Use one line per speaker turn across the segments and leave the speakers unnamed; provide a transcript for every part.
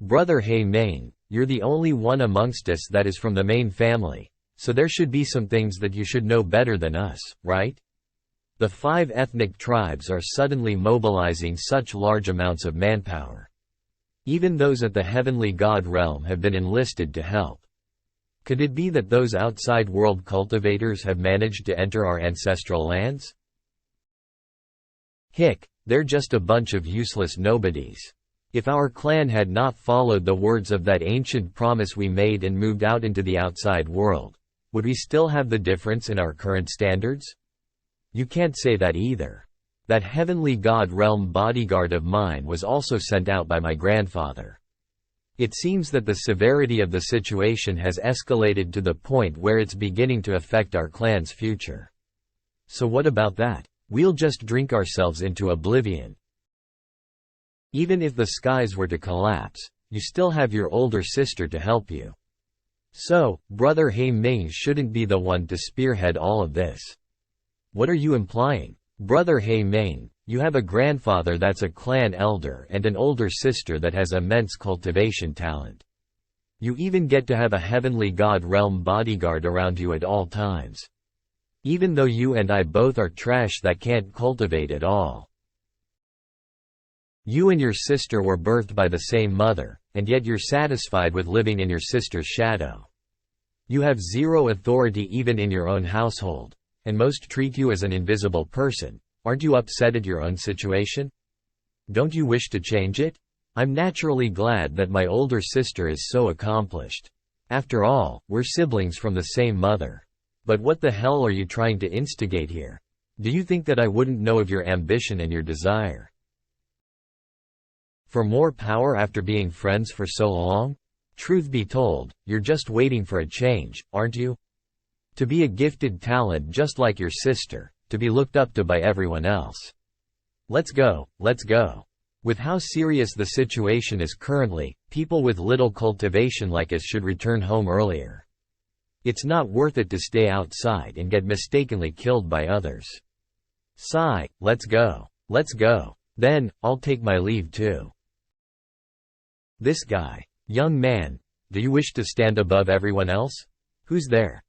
Brother Hey Main, you're the only one amongst us that is from the Main family, so there should be some things that you should know better than us, right? The 5 ethnic tribes are suddenly mobilizing such large amounts of manpower. Even those at the heavenly god realm have been enlisted to help. Could it be that those outside world cultivators have managed to enter our ancestral lands? Hick, they're just a bunch of useless nobodies. If our clan had not followed the words of that ancient promise we made and moved out into the outside world, would we still have the difference in our current standards? You can't say that either. That heavenly god realm bodyguard of mine was also sent out by my grandfather. It seems that the severity of the situation has escalated to the point where it's beginning to affect our clan's future. So what about that? We'll just drink ourselves into oblivion. Even if the skies were to collapse, you still have your older sister to help you. So, Brother He Ming shouldn't be the one to spearhead all of this. What are you implying? Brother He Ming, you have a grandfather that's a clan elder and an older sister that has immense cultivation talent. You even get to have a heavenly god realm bodyguard around you at all times. Even though you and I both are trash that can't cultivate at all. You and your sister were birthed by the same mother, and yet you're satisfied with living in your sister's shadow. You have zero authority even in your own household, and most treat you as an invisible person. Aren't you upset at your own situation? Don't you wish to change it? I'm naturally glad that my older sister is so accomplished. After all, we're siblings from the same mother. But what the hell are you trying to instigate here? Do you think that I wouldn't know of your ambition and your desire? For more power after being friends for so long? Truth be told, you're just waiting for a change, aren't you? To be a gifted talent just like your sister, to be looked up to by everyone else. Let's go, let's go. With how serious the situation is currently, people with little cultivation like us should return home earlier. It's not worth it to stay outside and get mistakenly killed by others. Sigh, let's go. Let's go. Then, I'll take my leave too. This guy. Young man, do you wish to stand above everyone else? Who's there?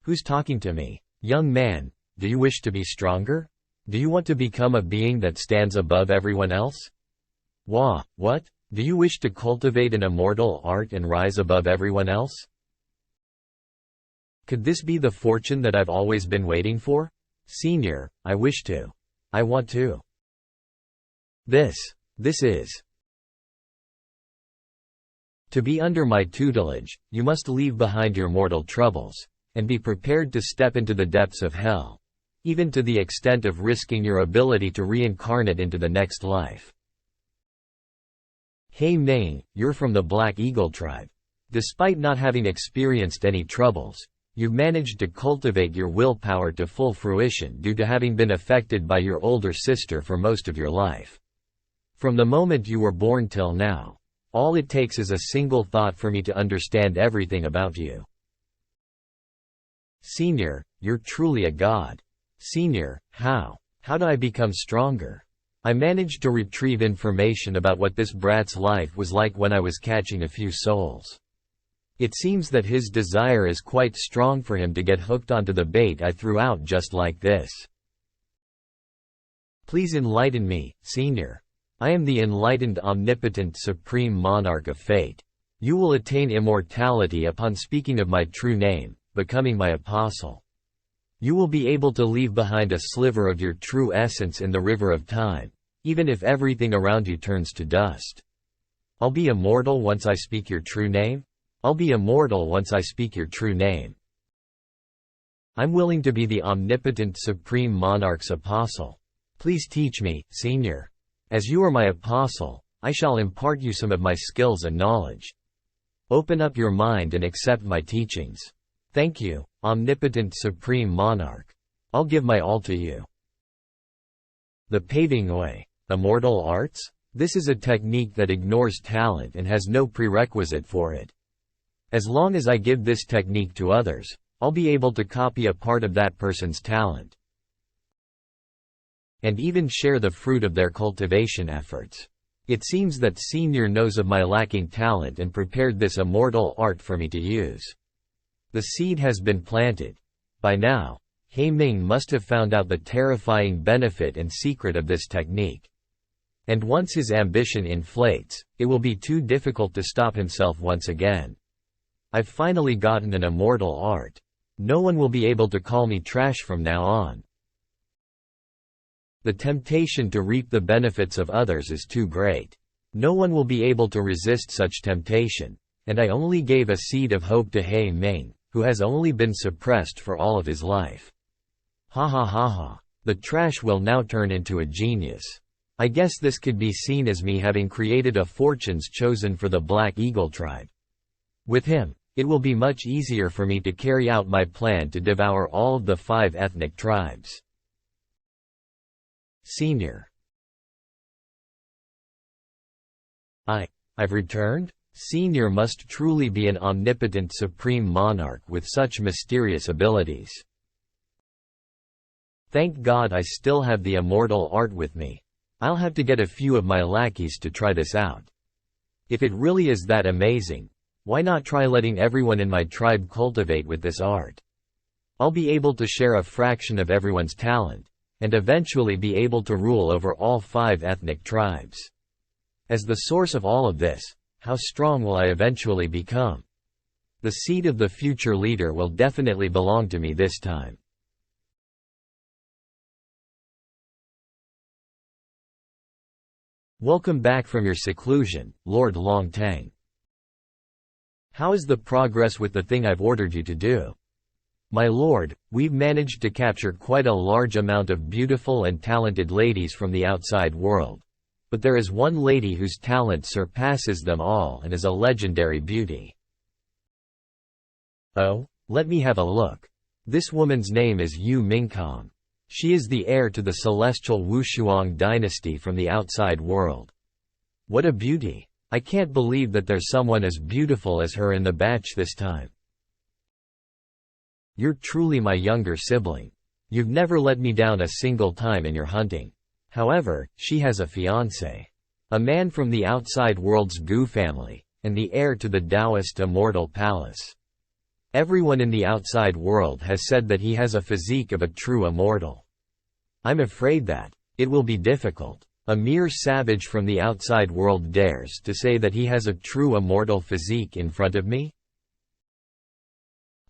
Who's talking to me? Young man, do you wish to be stronger? Do you want to become a being that stands above everyone else? What? Do you wish to cultivate an immortal art and rise above everyone else? Could this be the fortune that I've always been waiting for? Senior, I wish to. I want to. This is. To be under my tutelage, you must leave behind your mortal troubles, and be prepared to step into the depths of hell, even to the extent of risking your ability to reincarnate into the next life. Hey Ming, you're from the Black Eagle tribe. Despite not having experienced any troubles, you've managed to cultivate your willpower to full fruition due to having been affected by your older sister for most of your life. From the moment you were born till now, all it takes is a single thought for me to understand everything about you. Senior, you're truly a god. Senior, how do I become stronger? I managed to retrieve information about what this brat's life was like when I was catching a few souls. It seems that his desire is quite strong for him to get hooked onto the bait I threw out just like this. Please enlighten me, Senior. I am the enlightened omnipotent supreme monarch of fate. You will attain immortality upon speaking of my true name, becoming my apostle. You will be able to leave behind a sliver of your true essence in the river of time, even if everything around you turns to dust. I'll be immortal once I speak your true name? I'll be immortal once I speak your true name. I'm willing to be the omnipotent supreme monarch's apostle. Please teach me, Senior. As you are my apostle, I shall impart you some of my skills and knowledge. Open up your mind and accept my teachings. Thank you, omnipotent supreme monarch. I'll give my all to you. The paving way. Immortal arts? This is a technique that ignores talent and has no prerequisite for it. As long as I give this technique to others, I'll be able to copy a part of that person's talent. And even share the fruit of their cultivation efforts. It seems that Senior knows of my lacking talent and prepared this immortal art for me to use. The seed has been planted. By now, He Ming must have found out the terrifying benefit and secret of this technique. And once his ambition inflates, it will be too difficult to stop himself once again. I've finally gotten an immortal art. No one will be able to call me trash from now on. The temptation to reap the benefits of others is too great. No one will be able to resist such temptation, and I only gave a seed of hope to He Ming, who has only been suppressed for all of his life. Ha ha ha ha. The trash will now turn into a genius. I guess this could be seen as me having created a fortunes chosen for the Black Eagle tribe. With him, it will be much easier for me to carry out my plan to devour all of the 5 ethnic tribes. Senior. I've returned? Senior must truly be an omnipotent supreme monarch with such mysterious abilities. Thank God I still have the immortal art with me. I'll have to get a few of my lackeys to try this out. If it really is that amazing, why not try letting everyone in my tribe cultivate with this art? I'll be able to share a fraction of everyone's talent, and eventually be able to rule over all 5 ethnic tribes. As the source of all of this, how strong will I eventually become? The seed of the future leader will definitely belong to me this time. Welcome back from your seclusion, Lord Long Tang. How is the progress with the thing I've ordered you to do? My lord, we've managed to capture quite a large amount of beautiful and talented ladies from the outside world. But there is one lady whose talent surpasses them all and is a legendary beauty. Oh, let me have a look. This woman's name is Yu Mingkong. She is the heir to the celestial Wushuang dynasty from the outside world. What a beauty! I can't believe that there's someone as beautiful as her in the batch this time. You're truly my younger sibling. You've never let me down a single time in your hunting. However, she has a fiancé. A man from the outside world's Gu family, and the heir to the Taoist immortal palace. Everyone in the outside world has said that he has a physique of a true immortal. I'm afraid that it will be difficult. A mere savage from the outside world dares to say that he has a true immortal physique in front of me?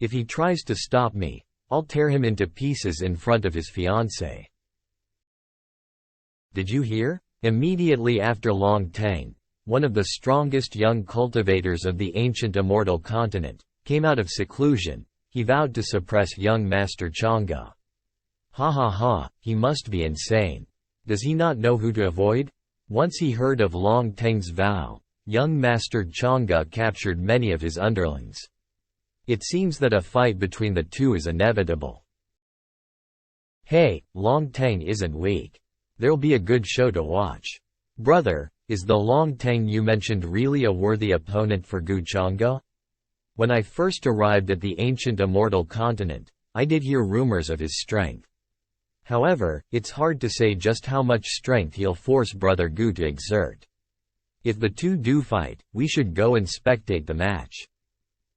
If he tries to stop me, I'll tear him into pieces in front of his fiancée. Did you hear? Immediately after Long Tang, one of the strongest young cultivators of the ancient immortal continent, came out of seclusion, he vowed to suppress young Master Chang'e. Ha ha ha, he must be insane. Does he not know who to avoid? Once he heard of Long Tang's vow, young Master Chang'e captured many of his underlings. It seems that a fight between the two is inevitable. Hey, Long Tang isn't weak. There'll be a good show to watch. Brother, is the Long Tang you mentioned really a worthy opponent for Gu Chang'e? When I first arrived at the ancient immortal continent, I did hear rumors of his strength. However, it's hard to say just how much strength he'll force Brother Gu to exert. If the two do fight, we should go and spectate the match.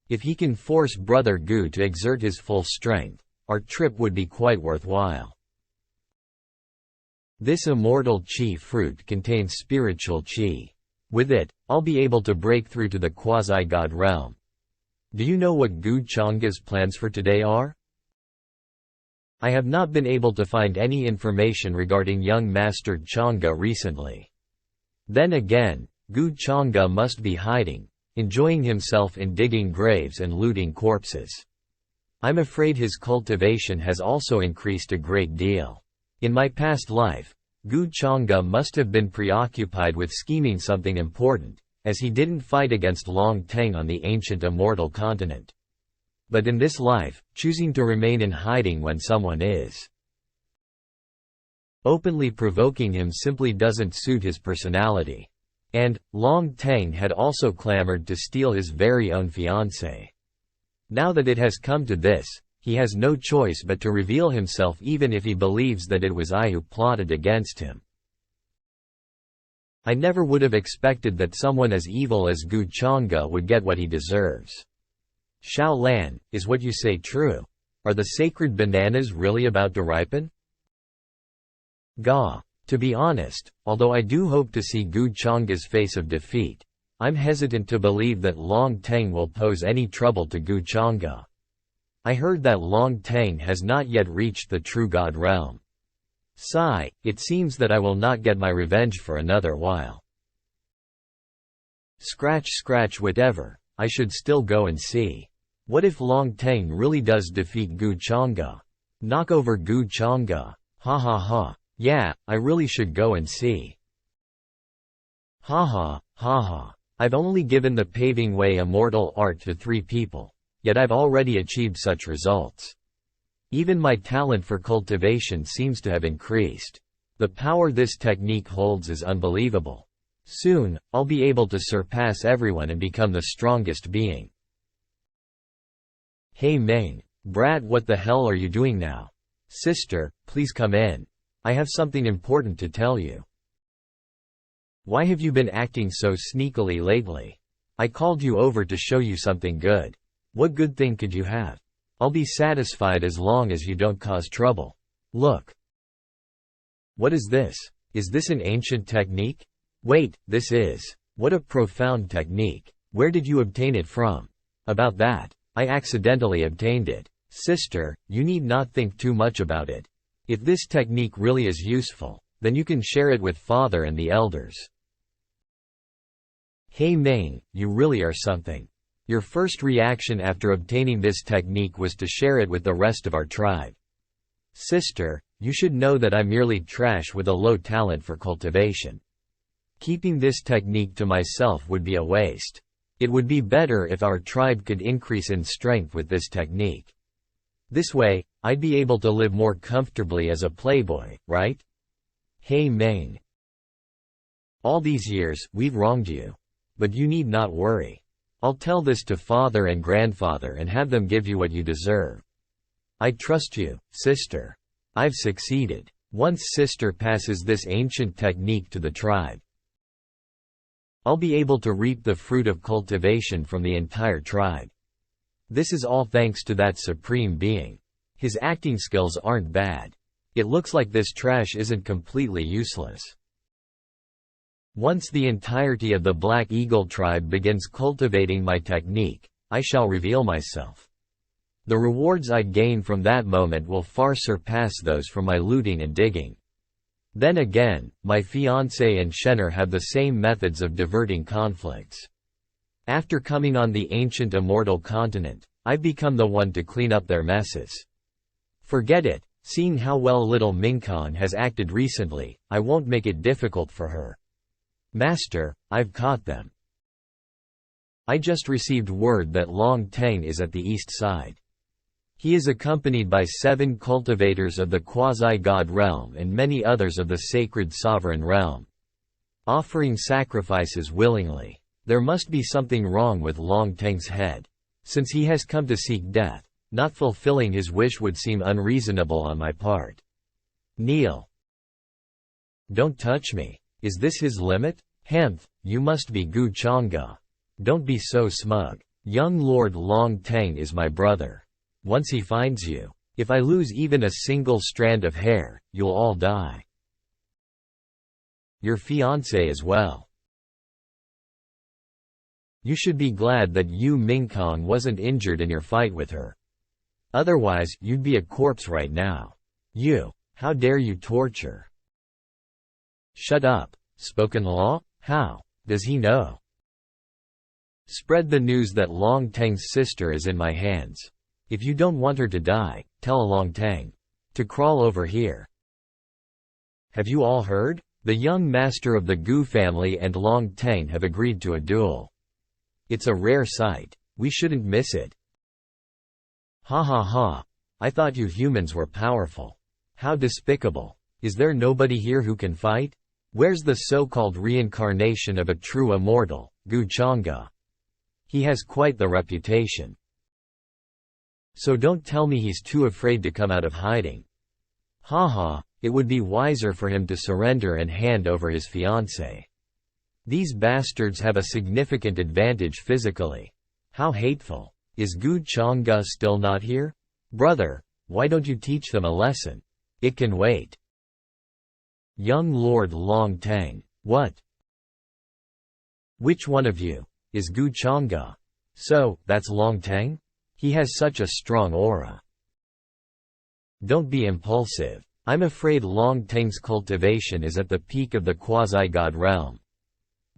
If he can force Brother Gu to exert his full strength, our trip would be quite worthwhile. This immortal qi fruit contains spiritual qi. With it, I'll be able to break through to the quasi-god realm. Do you know what Gu Chang'e's plans for today are? I have not been able to find any information regarding young Master Chang'e recently. Then again, Gu Chang'e must be hiding, enjoying himself in digging graves and looting corpses. I'm afraid his cultivation has also increased a great deal. In my past life, Gu Chang'e must have been preoccupied with scheming something important, as he didn't fight against Long Tang on the ancient immortal continent. But in this life, choosing to remain in hiding when someone is openly provoking him simply doesn't suit his personality. And, Long Tang had also clamored to steal his very own fiancée. Now that it has come to this, he has no choice but to reveal himself even if he believes that it was I who plotted against him. I never would have expected that someone as evil as Gu Chang'e would get what he deserves. Xiao Lan, is what you say true? Are the sacred bananas really about to ripen? Ga. To be honest, although I do hope to see Gu Chang'e's face of defeat, I'm hesitant to believe that Long Teng will pose any trouble to Gu Chang'e. I heard that Long Teng has not yet reached the true God realm. Sigh, it seems that I will not get my revenge for another while. Scratch whatever, I should still go and see. What if Long Teng really does defeat Gu Chang'e? Knock over Gu Chang'e. Ha ha ha. Yeah, I really should go and see. Ha ha, ha ha. I've only given the paving way immortal art to 3 people, yet I've already achieved such results. Even my talent for cultivation seems to have increased. The power this technique holds is unbelievable. Soon, I'll be able to surpass everyone and become the strongest being. Hey Ming, brat, what the hell are you doing now? Sister, please come in. I have something important to tell you. Why have you been acting so sneakily lately? I called you over to show you something good. What good thing could you have? I'll be satisfied as long as you don't cause trouble. Look. What is this? Is this an ancient technique? Wait, this is. What a profound technique. Where did you obtain it from? About that, I accidentally obtained it. Sister, you need not think too much about it. If this technique really is useful, then you can share it with Father and the elders. Hey Ming, you really are something. Your first reaction after obtaining this technique was to share it with the rest of our tribe. Sister, you should know that I'm merely trash with a low talent for cultivation. Keeping this technique to myself would be a waste. It would be better if our tribe could increase in strength with this technique. This way, I'd be able to live more comfortably as a playboy, right? Hey Ming. All these years, we've wronged you. But you need not worry. I'll tell this to Father and Grandfather and have them give you what you deserve. I trust you, sister. I've succeeded. Once sister passes this ancient technique to the tribe, I'll be able to reap the fruit of cultivation from the entire tribe. This is all thanks to that supreme being. His acting skills aren't bad. It looks like this trash isn't completely useless. Once the entirety of the Black Eagle tribe begins cultivating my technique, I shall reveal myself. The rewards I gain from that moment will far surpass those from my looting and digging. Then again, my fiancé and Shenner have the same methods of diverting conflicts. After coming on the ancient immortal continent, I've become the one to clean up their messes. Forget it, seeing how well little Mingkon has acted recently, I won't make it difficult for her. Master, I've caught them. I just received word that Long Teng is at the east side. He is accompanied by 7 cultivators of the quasi-god realm and many others of the sacred sovereign realm, offering sacrifices willingly. There must be something wrong with Long Teng's head. Since he has come to seek death, not fulfilling his wish would seem unreasonable on my part. Kneel. Don't touch me. Is this his limit? Hemph, you must be Gu Chang'e. Don't be so smug. Young Lord Long Teng is my brother. Once he finds you, if I lose even a single strand of hair, you'll all die. Your fiancé as well. You should be glad that Yu Mingkong wasn't injured in your fight with her. Otherwise, you'd be a corpse right now. You, how dare you torture? Shut up. Spoken law? How? Does he know? Spread the news that Long Teng's sister is in my hands. If you don't want her to die, tell Long Teng to crawl over here. Have you all heard? The young master of the Gu family and Long Teng have agreed to a duel. It's a rare sight. We shouldn't miss it. Ha ha ha. I thought you humans were powerful. How despicable. Is there nobody here who can fight? Where's the so-called reincarnation of a true immortal, Gu Chang'e? He has quite the reputation. So don't tell me he's too afraid to come out of hiding. Ha ha, it would be wiser for him to surrender and hand over his fiancée. These bastards have a significant advantage physically. How hateful. Is Gu Changge still not here? Brother, why don't you teach them a lesson? It can wait. Young Lord Long Tang. What? Which one of you is Gu Changge? So, that's Long Tang? He has such a strong aura. Don't be impulsive. I'm afraid Long Tang's cultivation is at the peak of the quasi-god realm.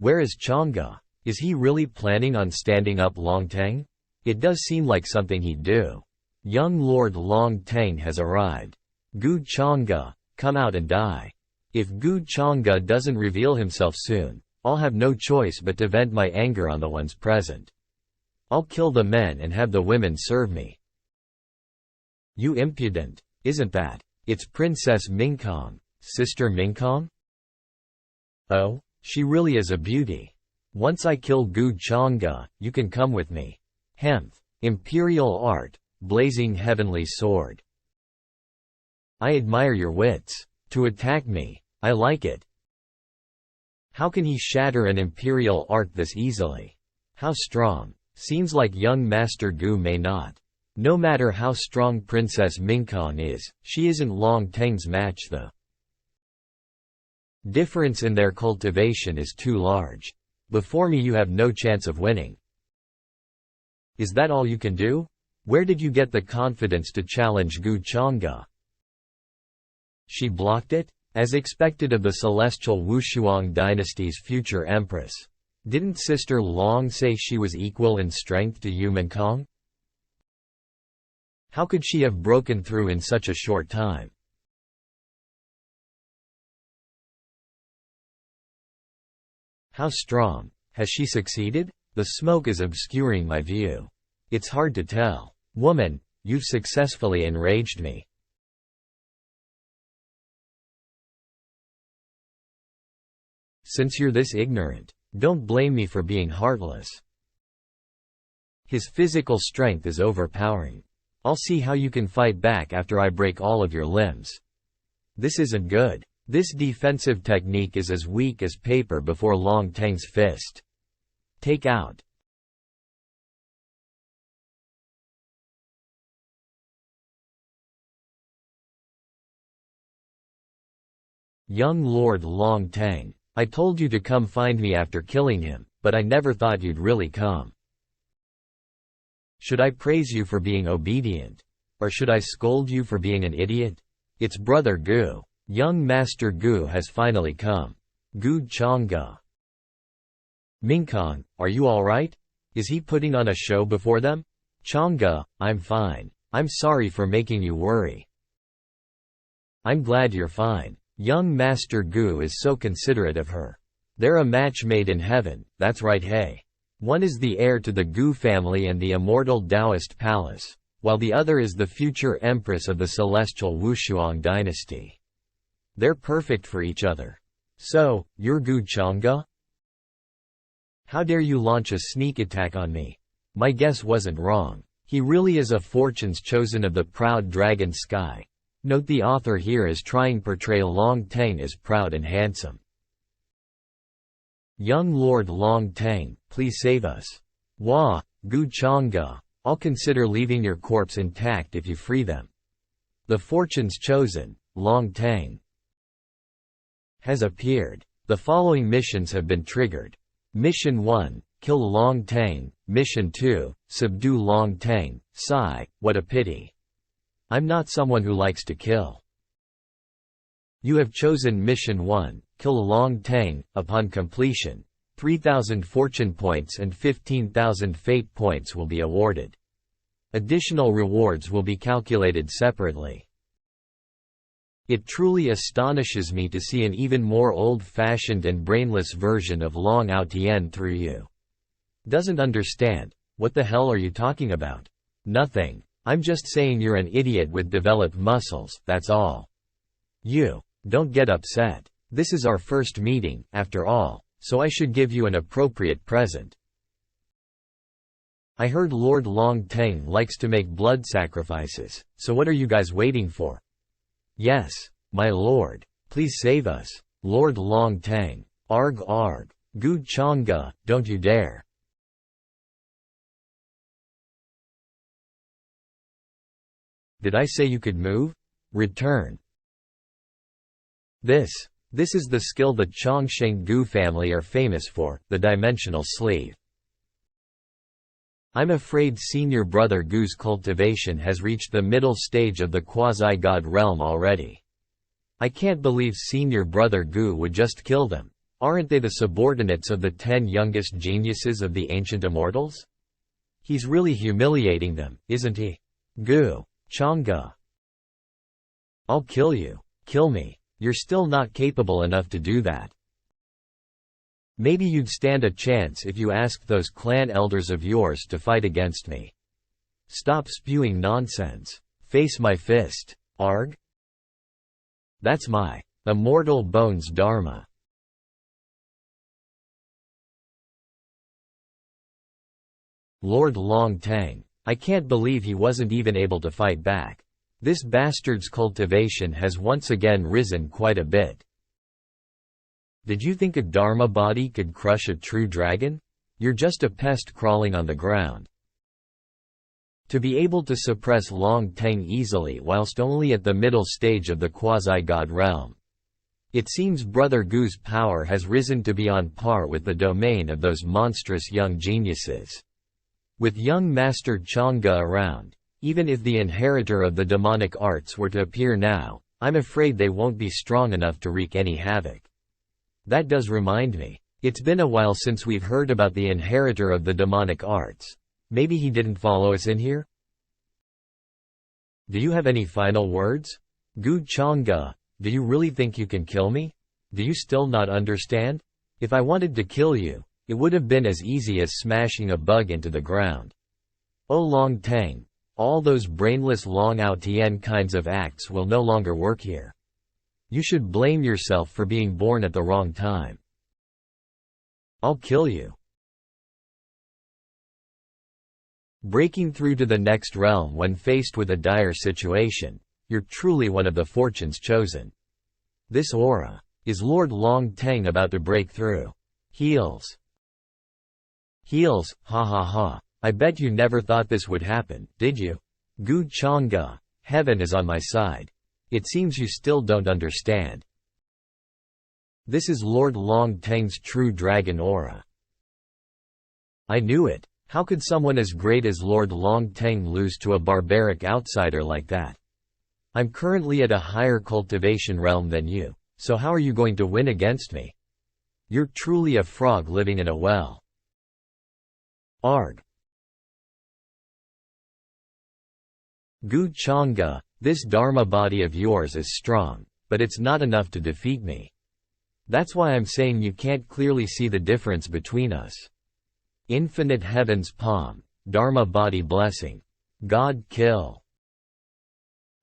Where is Changge? Is he really planning on standing up Long Tang? It does seem like something he'd do. Young Lord Long Tang has arrived. Gu Changge, come out and die. If Gu Changge doesn't reveal himself soon, I'll have no choice but to vent my anger on the ones present. I'll kill the men and have the women serve me. You impudent, isn't that? It's Princess Mingkong, Sister Mingkong? Oh, she really is a beauty. Once I kill Gu Changge, you can come with me. Hemph, imperial art, blazing heavenly sword. I admire your wits. To attack me, I like it. How can he shatter an imperial art this easily? How strong. Seems like young Master Gu may not. No matter how strong Princess Mingkong is, she isn't Long Tang's match. The difference in their cultivation is too large. Before me you have no chance of winning. Is that all you can do? Where did you get the confidence to challenge Gu Changge? She blocked it? As expected of the celestial Wushuang dynasty's future empress. Didn't Sister Long say she was equal in strength to Yu Mingkong? How could she have broken through in such a short time? How strong? Has she succeeded? The smoke is obscuring my view. It's hard to tell. Woman, you've successfully enraged me. Since you're this ignorant, don't blame me for being heartless. His physical strength is overpowering. I'll see how you can fight back after I break all of your limbs. This isn't good. This defensive technique is as weak as paper before Long Tang's fist. Take out. Young Lord Long Tang. I told you to come find me after killing him, but I never thought you'd really come. Should I praise you for being obedient? Or should I scold you for being an idiot? It's Brother Gu. Young Master Gu has finally come. Gu Changge. Mingkong, are you alright? Is he putting on a show before them? Changge, I'm fine. I'm sorry for making you worry. I'm glad you're fine. Young Master Gu is so considerate of her. They're a match made in heaven, that's right. Hey. One is the heir to the Gu family and the immortal Taoist palace, while the other is the future empress of the celestial Wushuang dynasty. They're perfect for each other. So, you're Gu Changge? How dare you launch a sneak attack on me? My guess wasn't wrong. He really is a fortune's chosen of the proud dragon sky. Note the author here is trying to portray Long Tang as proud and handsome. Young Lord Long Tang, please save us. Wah, Gu Changge, I'll consider leaving your corpse intact if you free them. The fortune's chosen, Long Tang, has appeared. The following missions have been triggered. Mission 1, kill Long Tang. Mission 2, subdue Long Tang. Sigh, what a pity. I'm not someone who likes to kill. You have chosen Mission 1, kill Long Tang. Upon completion, 3,000 fortune points and 15,000 fate points will be awarded. Additional rewards will be calculated separately. It truly astonishes me to see an even more old-fashioned and brainless version of Long Outian through you. Doesn't understand. What the hell are you talking about? Nothing. I'm just saying you're an idiot with developed muscles, that's all. You. Don't get upset. This is our first meeting, after all, so I should give you an appropriate present. I heard Lord Long Tang likes to make blood sacrifices, so what are you guys waiting for? Yes, my lord. Please save us. Lord Long Tang. Arg arg. Gu Chang'e, don't you dare. Did I say you could move? Return. This is the skill the Chongsheng Gu family are famous for, the dimensional sleeve. I'm afraid senior brother Gu's cultivation has reached the middle stage of the quasi-god realm already. I can't believe senior brother Gu would just kill them. Aren't they the subordinates of the 10 youngest geniuses of the ancient immortals? He's really humiliating them, isn't he? Gu Chang'e. I'll kill you. Kill me. You're still not capable enough to do that. Maybe you'd stand a chance if you asked those clan elders of yours to fight against me. Stop spewing nonsense. Face my fist. Arg? That's my immortal bones dharma. Lord Long Tang. I can't believe he wasn't even able to fight back. This bastard's cultivation has once again risen quite a bit. Did you think a dharma body could crush a true dragon? You're just a pest crawling on the ground. To be able to suppress Long Tang easily whilst only at the middle stage of the quasi-god realm. It seems Brother Gu's power has risen to be on par with the domain of those monstrous young geniuses. With young Master Chang'e around, even if the inheritor of the demonic arts were to appear now, I'm afraid they won't be strong enough to wreak any havoc. That does remind me. It's been a while since we've heard about the inheritor of the demonic arts. Maybe he didn't follow us in here? Do you have any final words? Gu Chang'e, do you really think you can kill me? Do you still not understand? If I wanted to kill you, it would have been as easy as smashing a bug into the ground. Oh Long Tang, all those brainless Long Ao Tien kinds of acts will no longer work here. You should blame yourself for being born at the wrong time. I'll kill you. Breaking through to the next realm when faced with a dire situation, you're truly one of the fortunes chosen. This aura. Is Lord Long Tang about to break through? Heals. Heals, ha ha ha. I bet you never thought this would happen, did you? Gu Chang'e, heaven is on my side. It seems you still don't understand. This is Lord Long Tang's true dragon aura. I knew it. How could someone as great as Lord Long Tang lose to a barbaric outsider like that? I'm currently at a higher cultivation realm than you, so how are you going to win against me? You're truly a frog living in a well. Arg. Gu Chang'e, this dharma body of yours is strong, but it's not enough to defeat me. That's why I'm saying you can't clearly see the difference between us. Infinite heaven's palm, dharma body blessing. God kill.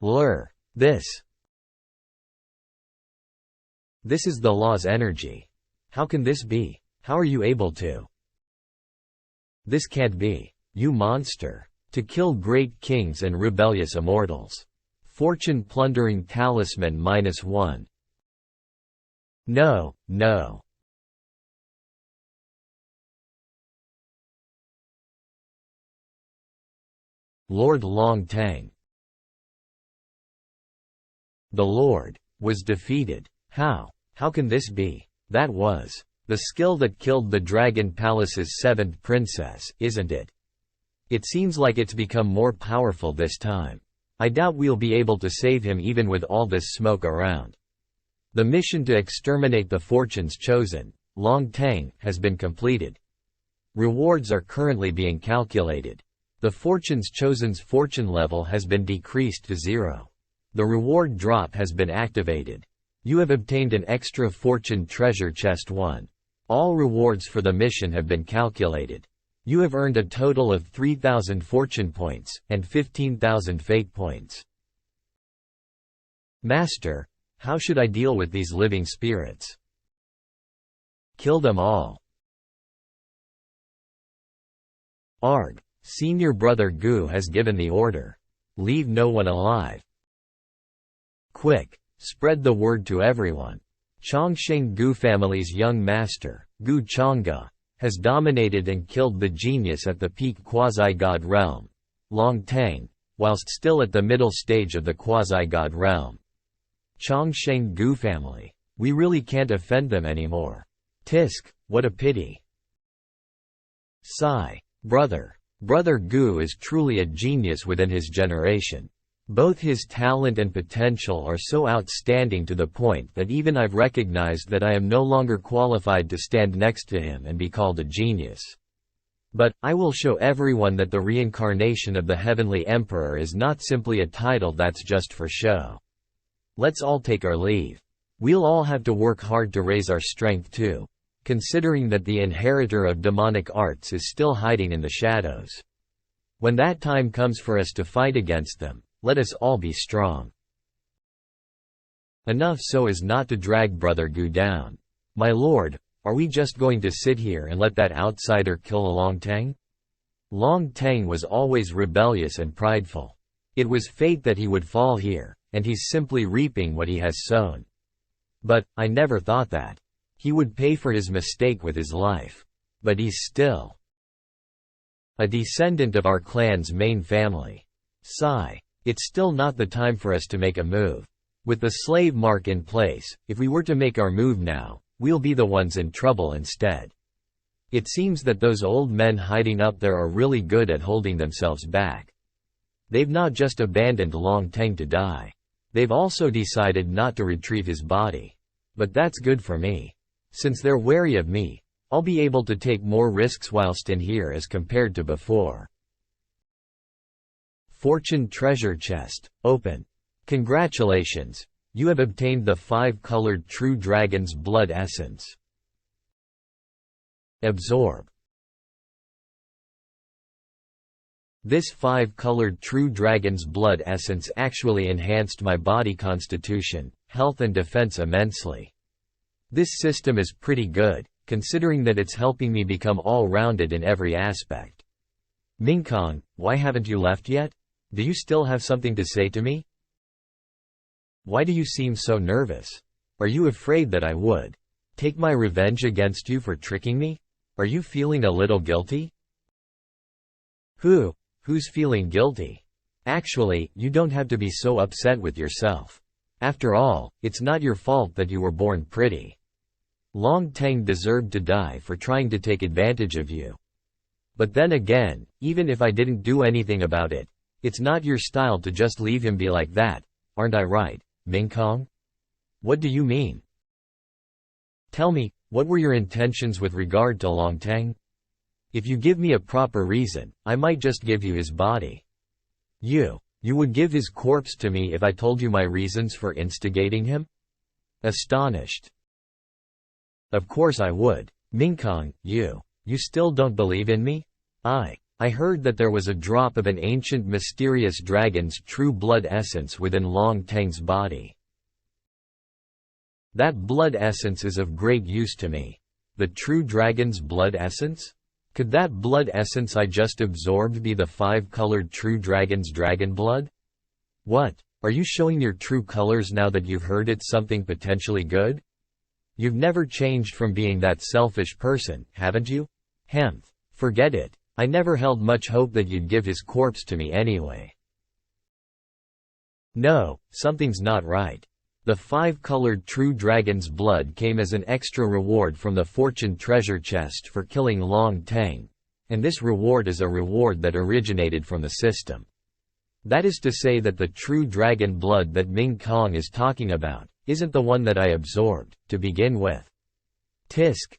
Lur. This is the law's energy. How can this be? How are you able to? This can't be. You monster. To kill great kings and rebellious immortals. Fortune plundering talisman -1. No, no. Lord Long Tang. The Lord was defeated. How? How can this be? That was the skill that killed the Dragon Palace's 7th princess, isn't it? It seems like it's become more powerful this time. I doubt we'll be able to save him even with all this smoke around. The mission to exterminate the fortunes chosen, Long Tang, has been completed. Rewards are currently being calculated. The fortunes chosen's fortune level has been decreased to 0. The reward drop has been activated. You have obtained an extra fortune treasure chest 1. All rewards for the mission have been calculated. You have earned a total of 3,000 fortune points, and 15,000 fate points. Master, how should I deal with these living spirits? Kill them all. Arg. Senior brother Gu has given the order. Leave no one alive. Quick, spread the word to everyone. Chongsheng Gu family's young master, Gu Chang'e, has dominated and killed the genius at the peak quasi-god realm, Long Teng, whilst still at the middle stage of the quasi-god realm. Chongsheng Gu family. We really can't offend them anymore. Tisk, what a pity. Sigh. Brother Gu is truly a genius within his generation. Both his talent and potential are so outstanding to the point that even I've recognized that I am no longer qualified to stand next to him and be called a genius. But, I will show everyone that the reincarnation of the Heavenly Emperor is not simply a title that's just for show. Let's all take our leave. We'll all have to work hard to raise our strength too, considering that the inheritor of demonic arts is still hiding in the shadows. When that time comes for us to fight against them, let us all be strong. Enough so as not to drag Brother Gu down. My lord, are we just going to sit here and let that outsider kill Long Teng? Long Teng was always rebellious and prideful. It was fate that he would fall here, and he's simply reaping what he has sown. But, I never thought that he would pay for his mistake with his life. But he's still a descendant of our clan's main family. Sigh. It's still not the time for us to make a move. With the slave mark in place, if we were to make our move now, we'll be the ones in trouble instead. It seems that those old men hiding up there are really good at holding themselves back. They've not just abandoned Long Teng to die. They've also decided not to retrieve his body. But that's good for me. Since they're wary of me, I'll be able to take more risks whilst in here as compared to before. Fortune treasure chest. Open. Congratulations. You have obtained the 5-colored true dragon's blood essence. Absorb. This 5-colored true dragon's blood essence actually enhanced my body constitution, health and defense immensely. This system is pretty good, considering that it's helping me become all-rounded in every aspect. Mingkong, why haven't you left yet? Do you still have something to say to me? Why do you seem so nervous? Are you afraid that I would take my revenge against you for tricking me? Are you feeling a little guilty? Who's feeling guilty? Actually, you don't have to be so upset with yourself. After all, it's not your fault that you were born pretty. Long Teng deserved to die for trying to take advantage of you. But then again, even if I didn't do anything about it, it's not your style to just leave him be like that, aren't I right, Mingkong? What do you mean? Tell me, what were your intentions with regard to Long Teng? If you give me a proper reason, I might just give you his body. You would give his corpse to me if I told you my reasons for instigating him? Astonished. Of course I would. Mingkong, you still don't believe in me? I heard that there was a drop of an ancient mysterious dragon's true blood essence within Long Teng's body. That blood essence is of great use to me. The true dragon's blood essence? Could that blood essence I just absorbed be the 5-colored true dragon's dragon blood? What? Are you showing your true colors now that you've heard it's something potentially good? You've never changed from being that selfish person, haven't you? Forget it. I never held much hope that you'd give his corpse to me anyway. No, something's not right. The 5-colored true dragon's blood came as an extra reward from the fortune treasure chest for killing Long Teng, and this reward is a reward that originated from the system. That is to say that the true dragon blood that Mingkong is talking about isn't the one that I absorbed, to begin with. Tisk.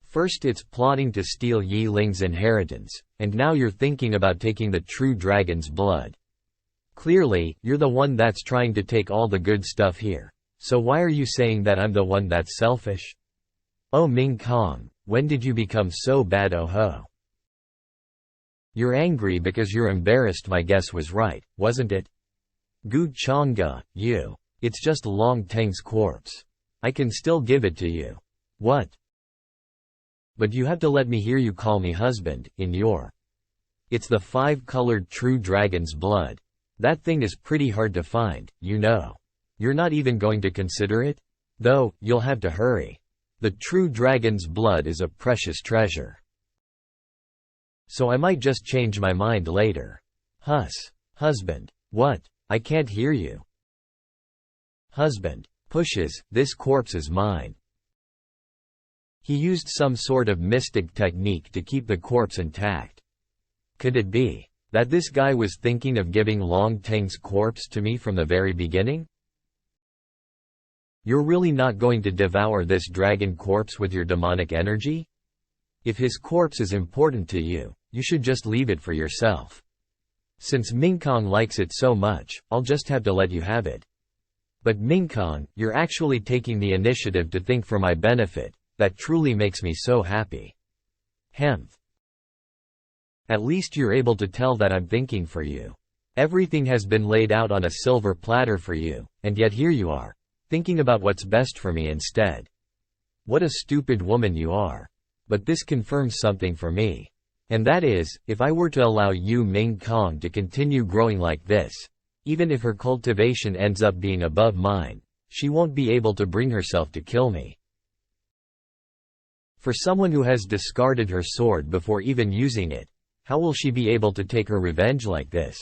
First it's plotting to steal Yi Ling's inheritance, and now you're thinking about taking the true dragon's blood. Clearly, you're the one that's trying to take all the good stuff here. So why are you saying that I'm the one that's selfish? Oh Mingkong, when did you become so bad? Oh ho. You're angry because you're embarrassed. My guess was right, wasn't it? Gu Chang'e, it's just Long Teng's corpse. I can still give it to you. What? But you have to let me hear you call me husband, It's the 5-colored true dragon's blood. That thing is pretty hard to find, you know. You're not even going to consider it? Though, you'll have to hurry. The true dragon's blood is a precious treasure. So I might just change my mind later. Husband. What? I can't hear you. Husband. Pushes, this corpse is mine. He used some sort of mystic technique to keep the corpse intact. Could it be that this guy was thinking of giving Long Teng's corpse to me from the very beginning? You're really not going to devour this dragon corpse with your demonic energy? If his corpse is important to you, you should just leave it for yourself. Since Mingkong likes it so much, I'll just have to let you have it. But Mingkong, you're actually taking the initiative to think for my benefit. That truly makes me so happy. At least you're able to tell that I'm thinking for you. Everything has been laid out on a silver platter for you, and yet here you are, thinking about what's best for me instead. What a stupid woman you are. But this confirms something for me. And that is, if I were to allow Yu Mingkong to continue growing like this, even if her cultivation ends up being above mine, she won't be able to bring herself to kill me. For someone who has discarded her sword before even using it, how will she be able to take her revenge like this?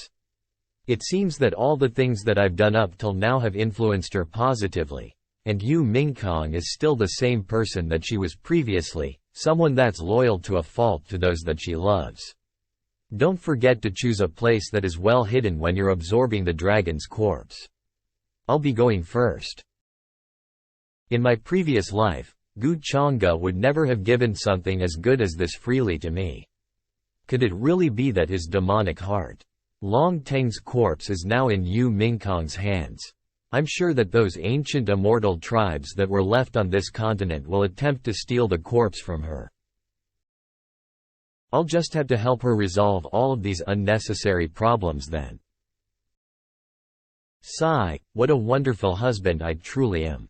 It seems that all the things that I've done up till now have influenced her positively, and Yu Mingkong is still the same person that she was previously, someone that's loyal to a fault to those that she loves. Don't forget to choose a place that is well hidden when you're absorbing the dragon's corpse. I'll be going first. In my previous life, Gu Changge would never have given something as good as this freely to me. Could it really be that his demonic heart, Long Teng's corpse, is now in Yu Mingkong's hands? I'm sure that those ancient immortal tribes that were left on this continent will attempt to steal the corpse from her. I'll just have to help her resolve all of these unnecessary problems then. Sigh, what a wonderful husband I truly am.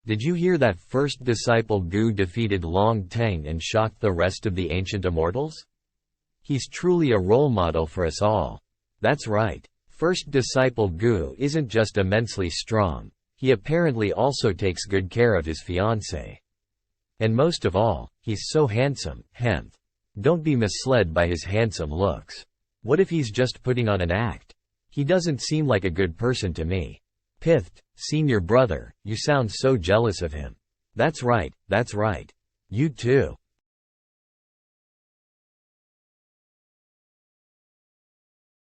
Did you hear that first disciple Gu defeated Long Teng and shocked the rest of the ancient immortals? He's truly a role model for us all. That's right, first disciple Gu isn't just immensely strong, he apparently also takes good care of his fiancée. And most of all, he's so handsome. Don't be misled by his handsome looks. What if he's just putting on an act? He doesn't seem like a good person to me. Pithed, senior brother, you sound so jealous of him. That's right. You too.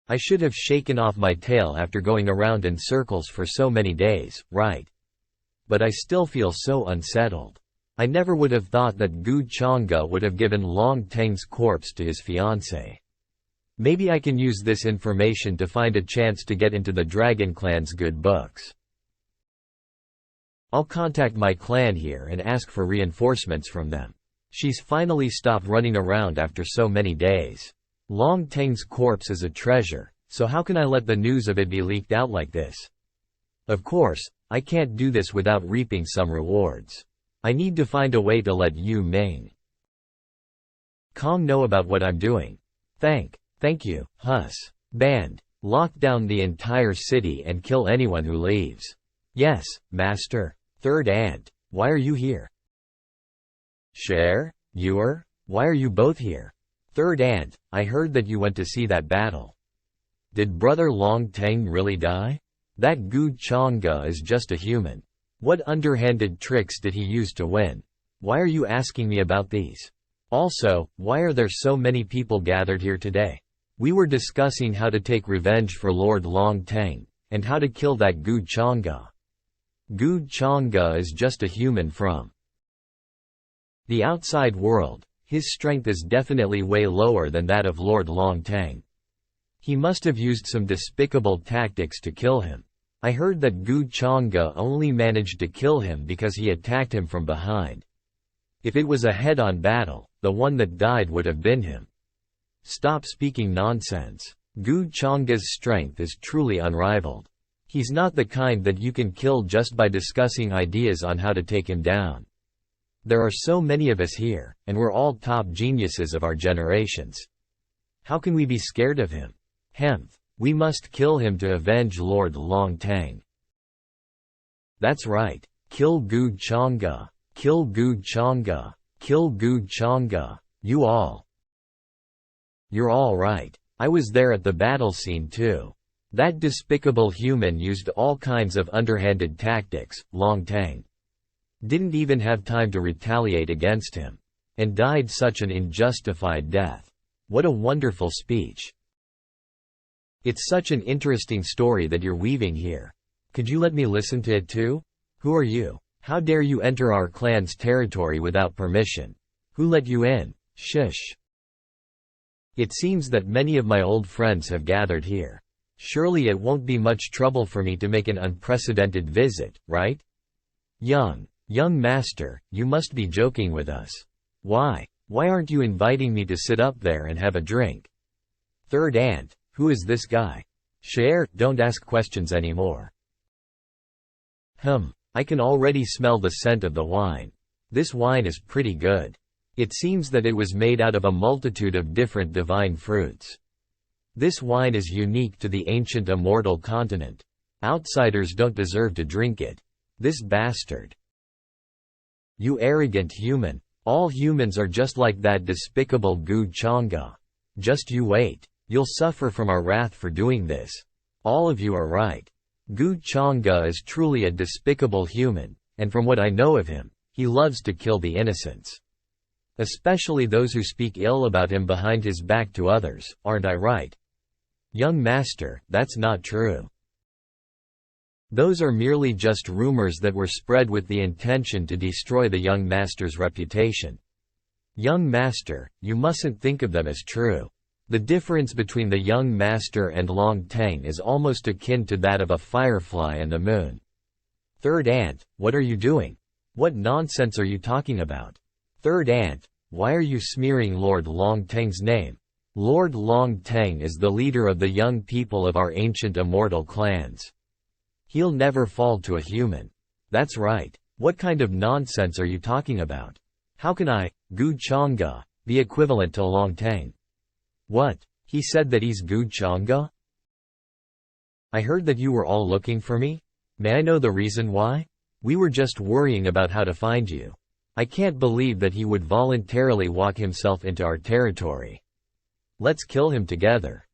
I should have shaken off my tail after going around in circles for so many days, right? But I still feel so unsettled. I never would have thought that Gu Changge would have given Long Teng's corpse to his fiancée. Maybe I can use this information to find a chance to get into the Dragon Clan's good books. I'll contact my clan here and ask for reinforcements from them. She's finally stopped running around after so many days. Long Teng's corpse is a treasure, so how can I let the news of it be leaked out like this? Of course, I can't do this without reaping some rewards. I need to find a way to let Yu Mingkong know about what I'm doing. Thank you, Band. Lock down the entire city and kill anyone who leaves. Yes, master. Third Ant, why are you here? Cher, why are you both here? Third Ant, I heard that you went to see that battle. Did brother Long Teng really die? That Gu Changge is just a human. What underhanded tricks did he use to win? Why are you asking me about these? Also, why are there so many people gathered here today? We were discussing how to take revenge for Lord Long Teng, and how to kill that Gu Changge. Gu Changge is just a human from the outside world. His strength is definitely way lower than that of Lord Long Teng. He must have used some despicable tactics to kill him. I heard that Gu Changge only managed to kill him because he attacked him from behind. If it was a head-on battle, the one that died would have been him. Stop speaking nonsense. Gu Changge's strength is truly unrivaled. He's not the kind that you can kill just by discussing ideas on how to take him down. There are so many of us here, and we're all top geniuses of our generations. How can we be scared of him? We must kill him to avenge Lord Long Teng. That's right. Kill Good Changa. Kill Good Changa. Kill Good Changa. You're all right. I was there at the battle scene too. That despicable human used all kinds of underhanded tactics. Long Tang didn't even have time to retaliate against him. And died such an unjustified death. What a wonderful speech. It's such an interesting story that you're weaving here. Could you let me listen to it too? Who are you? How dare you enter our clan's territory without permission? Who let you in? Shush. It seems that many of my old friends have gathered here. Surely it won't be much trouble for me to make an unprecedented visit, right? Young master, you must be joking with us. Why aren't you inviting me to sit up there and have a drink? Third Ant, who is this guy? Cher, don't ask questions anymore. I can already smell the scent of the wine. This wine is pretty good. It seems that it was made out of a multitude of different divine fruits. This wine is unique to the ancient immortal continent. Outsiders don't deserve to drink it. This bastard. You arrogant human. All humans are just like that despicable Good Changa. Just you wait. You'll suffer from our wrath for doing this. All of you are right. Good Changa is truly a despicable human, and from what I know of him, he loves to kill the innocents. Especially those who speak ill about him behind his back to others, aren't I right? Young master, that's not true. Those are merely just rumors that were spread with the intention to destroy the young master's reputation. Young master, you mustn't think of them as true. The difference between the young master and Long Tang is almost akin to that of a firefly and the moon. Third Ant, what are you doing? What nonsense are you talking about? Third Ant, why are you smearing Lord Long Tang's name? Lord Long Tang is the leader of the young people of our ancient immortal clans. He'll never fall to a human. That's right. What kind of nonsense are you talking about? How can I, Good Changa, be equivalent to Long Tang? What? He said that he's Good Changa? I heard that you were all looking for me? May I know the reason why? We were just worrying about how to find you. I can't believe that he would voluntarily walk himself into our territory. Let's kill him together.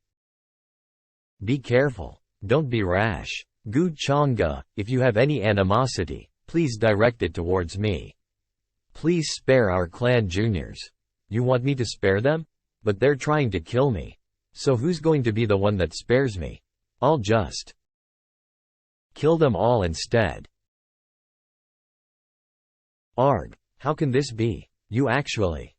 Be careful. Don't be rash. Good Changa, if you have any animosity, please direct it towards me. Please spare our clan juniors. You want me to spare them? But they're trying to kill me. So who's going to be the one that spares me? I'll just kill them all instead. Arg, how can this be? You actually.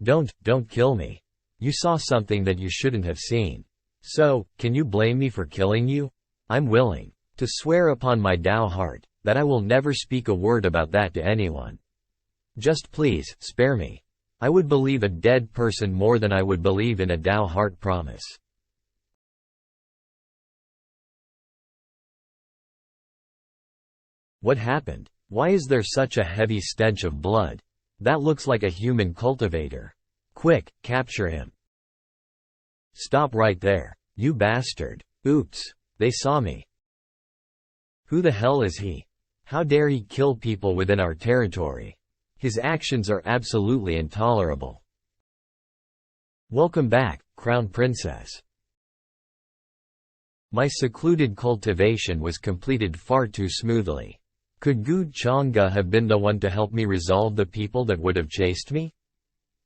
Don't kill me. You saw something that you shouldn't have seen. So, can you blame me for killing you? I'm willing to swear upon my Tao heart that I will never speak a word about that to anyone. Just please, spare me. I would believe a dead person more than I would believe in a Tao heart promise. What happened? Why is there such a heavy stench of blood? That looks like a human cultivator. Quick, capture him. Stop right there. You bastard. Oops. They saw me. Who the hell is he? How dare he kill people within our territory? His actions are absolutely intolerable. Welcome back, Crown Princess. My secluded cultivation was completed far too smoothly. Could Good Changa have been the one to help me resolve the people that would have chased me?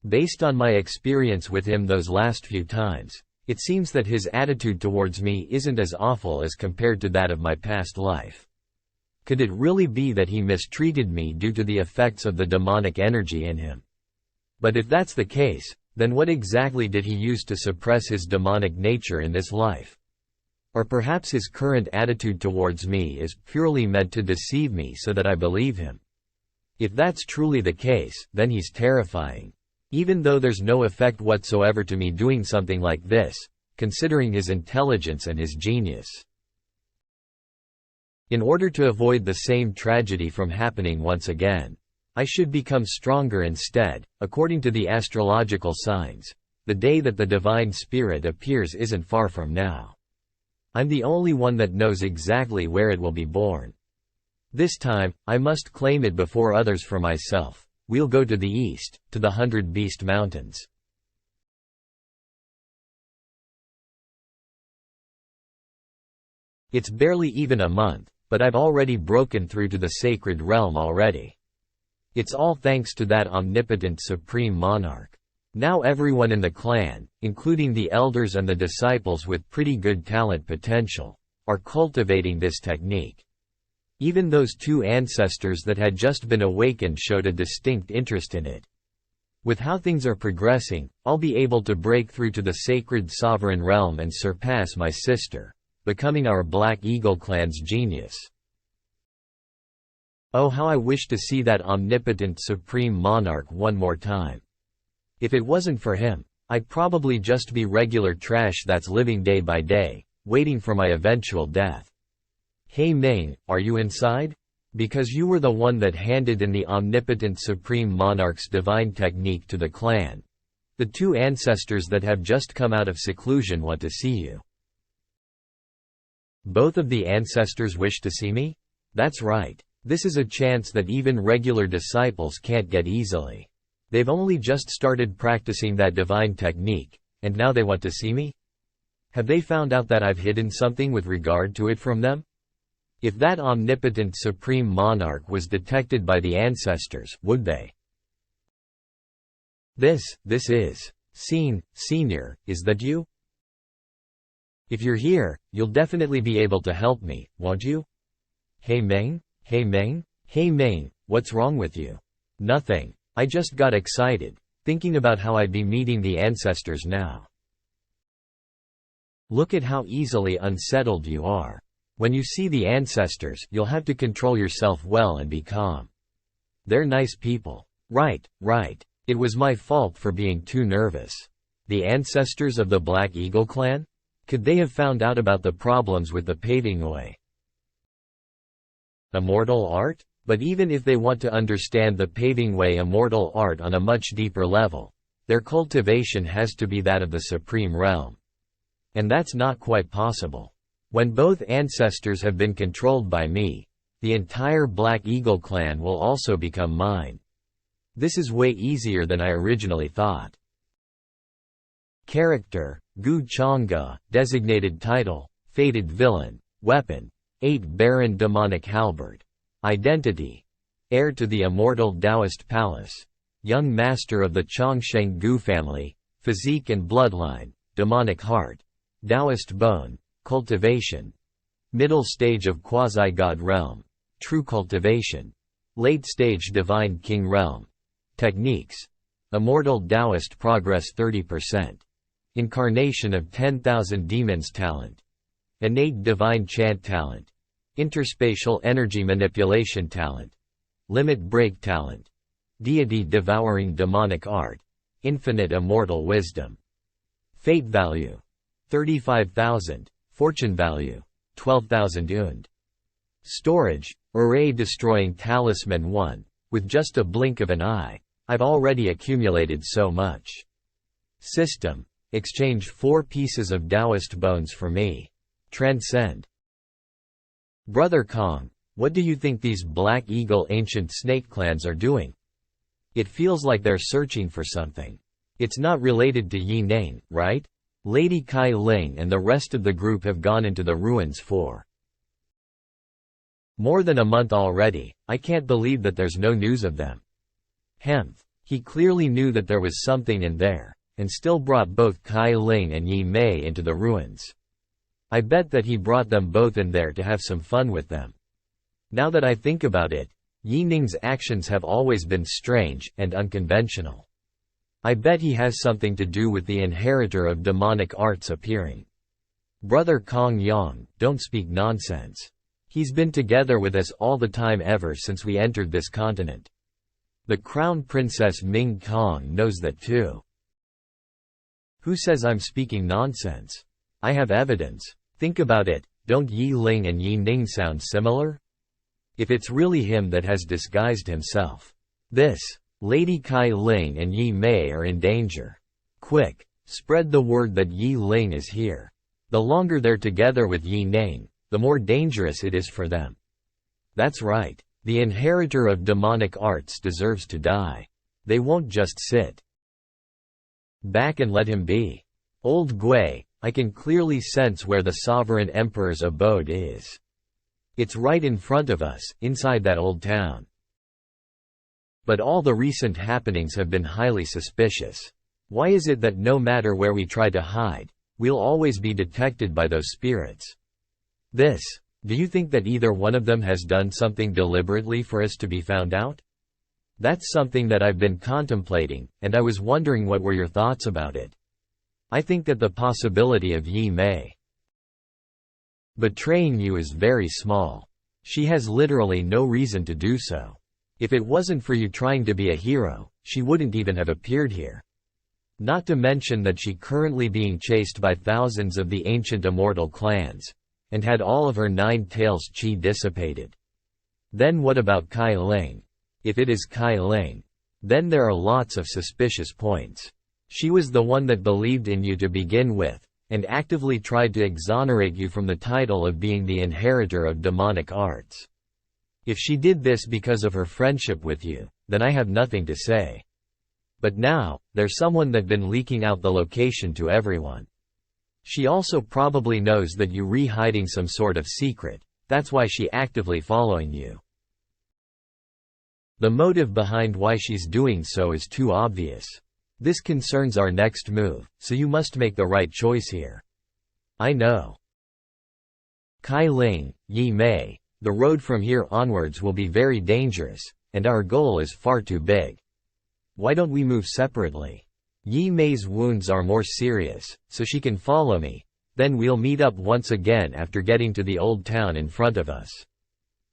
Based on my experience with him those last few times, it seems that his attitude towards me isn't as awful as compared to that of my past life. Could it really be that he mistreated me due to the effects of the demonic energy in him? But if that's the case, then what exactly did he use to suppress his demonic nature in this life? Or perhaps his current attitude towards me is purely meant to deceive me so that I believe him. If that's truly the case, then he's terrifying. Even though there's no effect whatsoever to me doing something like this, considering his intelligence and his genius. In order to avoid the same tragedy from happening once again, I should become stronger instead. According to the astrological signs, the day that the divine spirit appears isn't far from now. I'm the only one that knows exactly where it will be born. This time, I must claim it before others for myself. We'll go to the east, to the 100 Beast Mountains. It's barely even a month, but I've already broken through to the sacred realm already. It's all thanks to that omnipotent supreme monarch. Now everyone in the clan, including the elders and the disciples with pretty good talent potential, are cultivating this technique. Even those two ancestors that had just been awakened showed a distinct interest in it. With how things are progressing, I'll be able to break through to the sacred sovereign realm and surpass my sister, becoming our Black Eagle clan's genius. Oh, how I wish to see that omnipotent supreme monarch one more time. If it wasn't for him, I'd probably just be regular trash that's living day by day, waiting for my eventual death. Hey Ming, are you inside? Because you were the one that handed in the omnipotent supreme monarch's divine technique to the clan. The two ancestors that have just come out of seclusion want to see you. Both of the ancestors wish to see me? That's right. This is a chance that even regular disciples can't get easily. They've only just started practicing that divine technique, and now they want to see me? Have they found out that I've hidden something with regard to it from them? If that omnipotent supreme monarch was detected by the ancestors, would they? This is Senior, is that you? If you're here, you'll definitely be able to help me, won't you? Hey Meng? Hey Meng? Hey Meng, what's wrong with you? Nothing. I just got excited, thinking about how I'd be meeting the ancestors now. Look at how easily unsettled you are. When you see the ancestors, you'll have to control yourself well and be calm. They're nice people. Right. It was my fault for being too nervous. The ancestors of the Black Eagle clan? Could they have found out about the problems with the paving way? Immortal art? But even if they want to understand the paving way immortal art on a much deeper level, their cultivation has to be that of the supreme realm. And that's not quite possible. When both ancestors have been controlled by me, the entire Black Eagle clan will also become mine. This is way easier than I originally thought. Character: Gu Chang'e. Designated title: Fated Villain. Weapon: 8 Baron Demonic Halberd. Identity: heir to the immortal Taoist palace. Young master of the Chongsheng Gu family. Physique and bloodline: demonic heart. Taoist bone. Cultivation: middle stage of quasi-god realm. True cultivation. Late stage divine king realm. Techniques: immortal Taoist progress 30%. Incarnation of 10,000 demons talent. Innate divine chant talent. Interspatial energy manipulation talent. Limit break talent. Deity devouring demonic art. Infinite immortal wisdom. Fate value: 35,000. Fortune value: 12,000 und. Storage: array destroying talisman 1. With just a blink of an eye, I've already accumulated so much. System: exchange 4 pieces of Taoist bones for me. Transcend. Brother Kong, what do you think these Black Eagle ancient snake clans are doing? It feels like they're searching for something. It's not related to Yi Ning, right? Lady Kai Ling and the rest of the group have gone into the ruins for more than a month already. I can't believe that there's no news of them. Hemph. He clearly knew that there was something in there, and still brought both Kai Ling and Yi Mei into the ruins. I bet that he brought them both in there to have some fun with them. Now that I think about it, Yi Ning's actions have always been strange and unconventional. I bet he has something to do with the inheritor of demonic arts appearing. Brother Kong Yang, don't speak nonsense. He's been together with us all the time ever since we entered this continent. The Crown Princess Ming Kong knows that too. Who says I'm speaking nonsense? I have evidence. Think about it, don't Yi Ling and Yi Ning sound similar? If it's really him that has disguised himself. Lady Kai Ling and Yi Mei are in danger. Quick, spread the word that Yi Ling is here. The longer they're together with Yi Ning, the more dangerous it is for them. That's right. The inheritor of demonic arts deserves to die. They won't just sit back and let him be. Old Gui, I can clearly sense where the sovereign emperor's abode is. It's right in front of us, inside that old town. But all the recent happenings have been highly suspicious. Why is it that no matter where we try to hide, we'll always be detected by those spirits? Do you think that either one of them has done something deliberately for us to be found out? That's something that I've been contemplating, and I was wondering what were your thoughts about it. I think that the possibility of Yi Mei betraying you is very small. She has literally no reason to do so. If it wasn't for you trying to be a hero, she wouldn't even have appeared here. Not to mention that she currently being chased by thousands of the ancient immortal clans, and had all of her 9 tails chi dissipated. Then what about Kai Ling? If it is Kai Ling, then there are lots of suspicious points. She was the one that believed in you to begin with, and actively tried to exonerate you from the title of being the inheritor of demonic arts. If she did this because of her friendship with you, then I have nothing to say. But now, there's someone that's been leaking out the location to everyone. She also probably knows that you're hiding some sort of secret, that's why she's actively following you. The motive behind why she's doing so is too obvious. This concerns our next move, so you must make the right choice here. I know. Kai Ling, Yi Mei, the road from here onwards will be very dangerous, and our goal is far too big. Why don't we move separately? Yi Mei's wounds are more serious, so she can follow me, then we'll meet up once again after getting to the old town in front of us.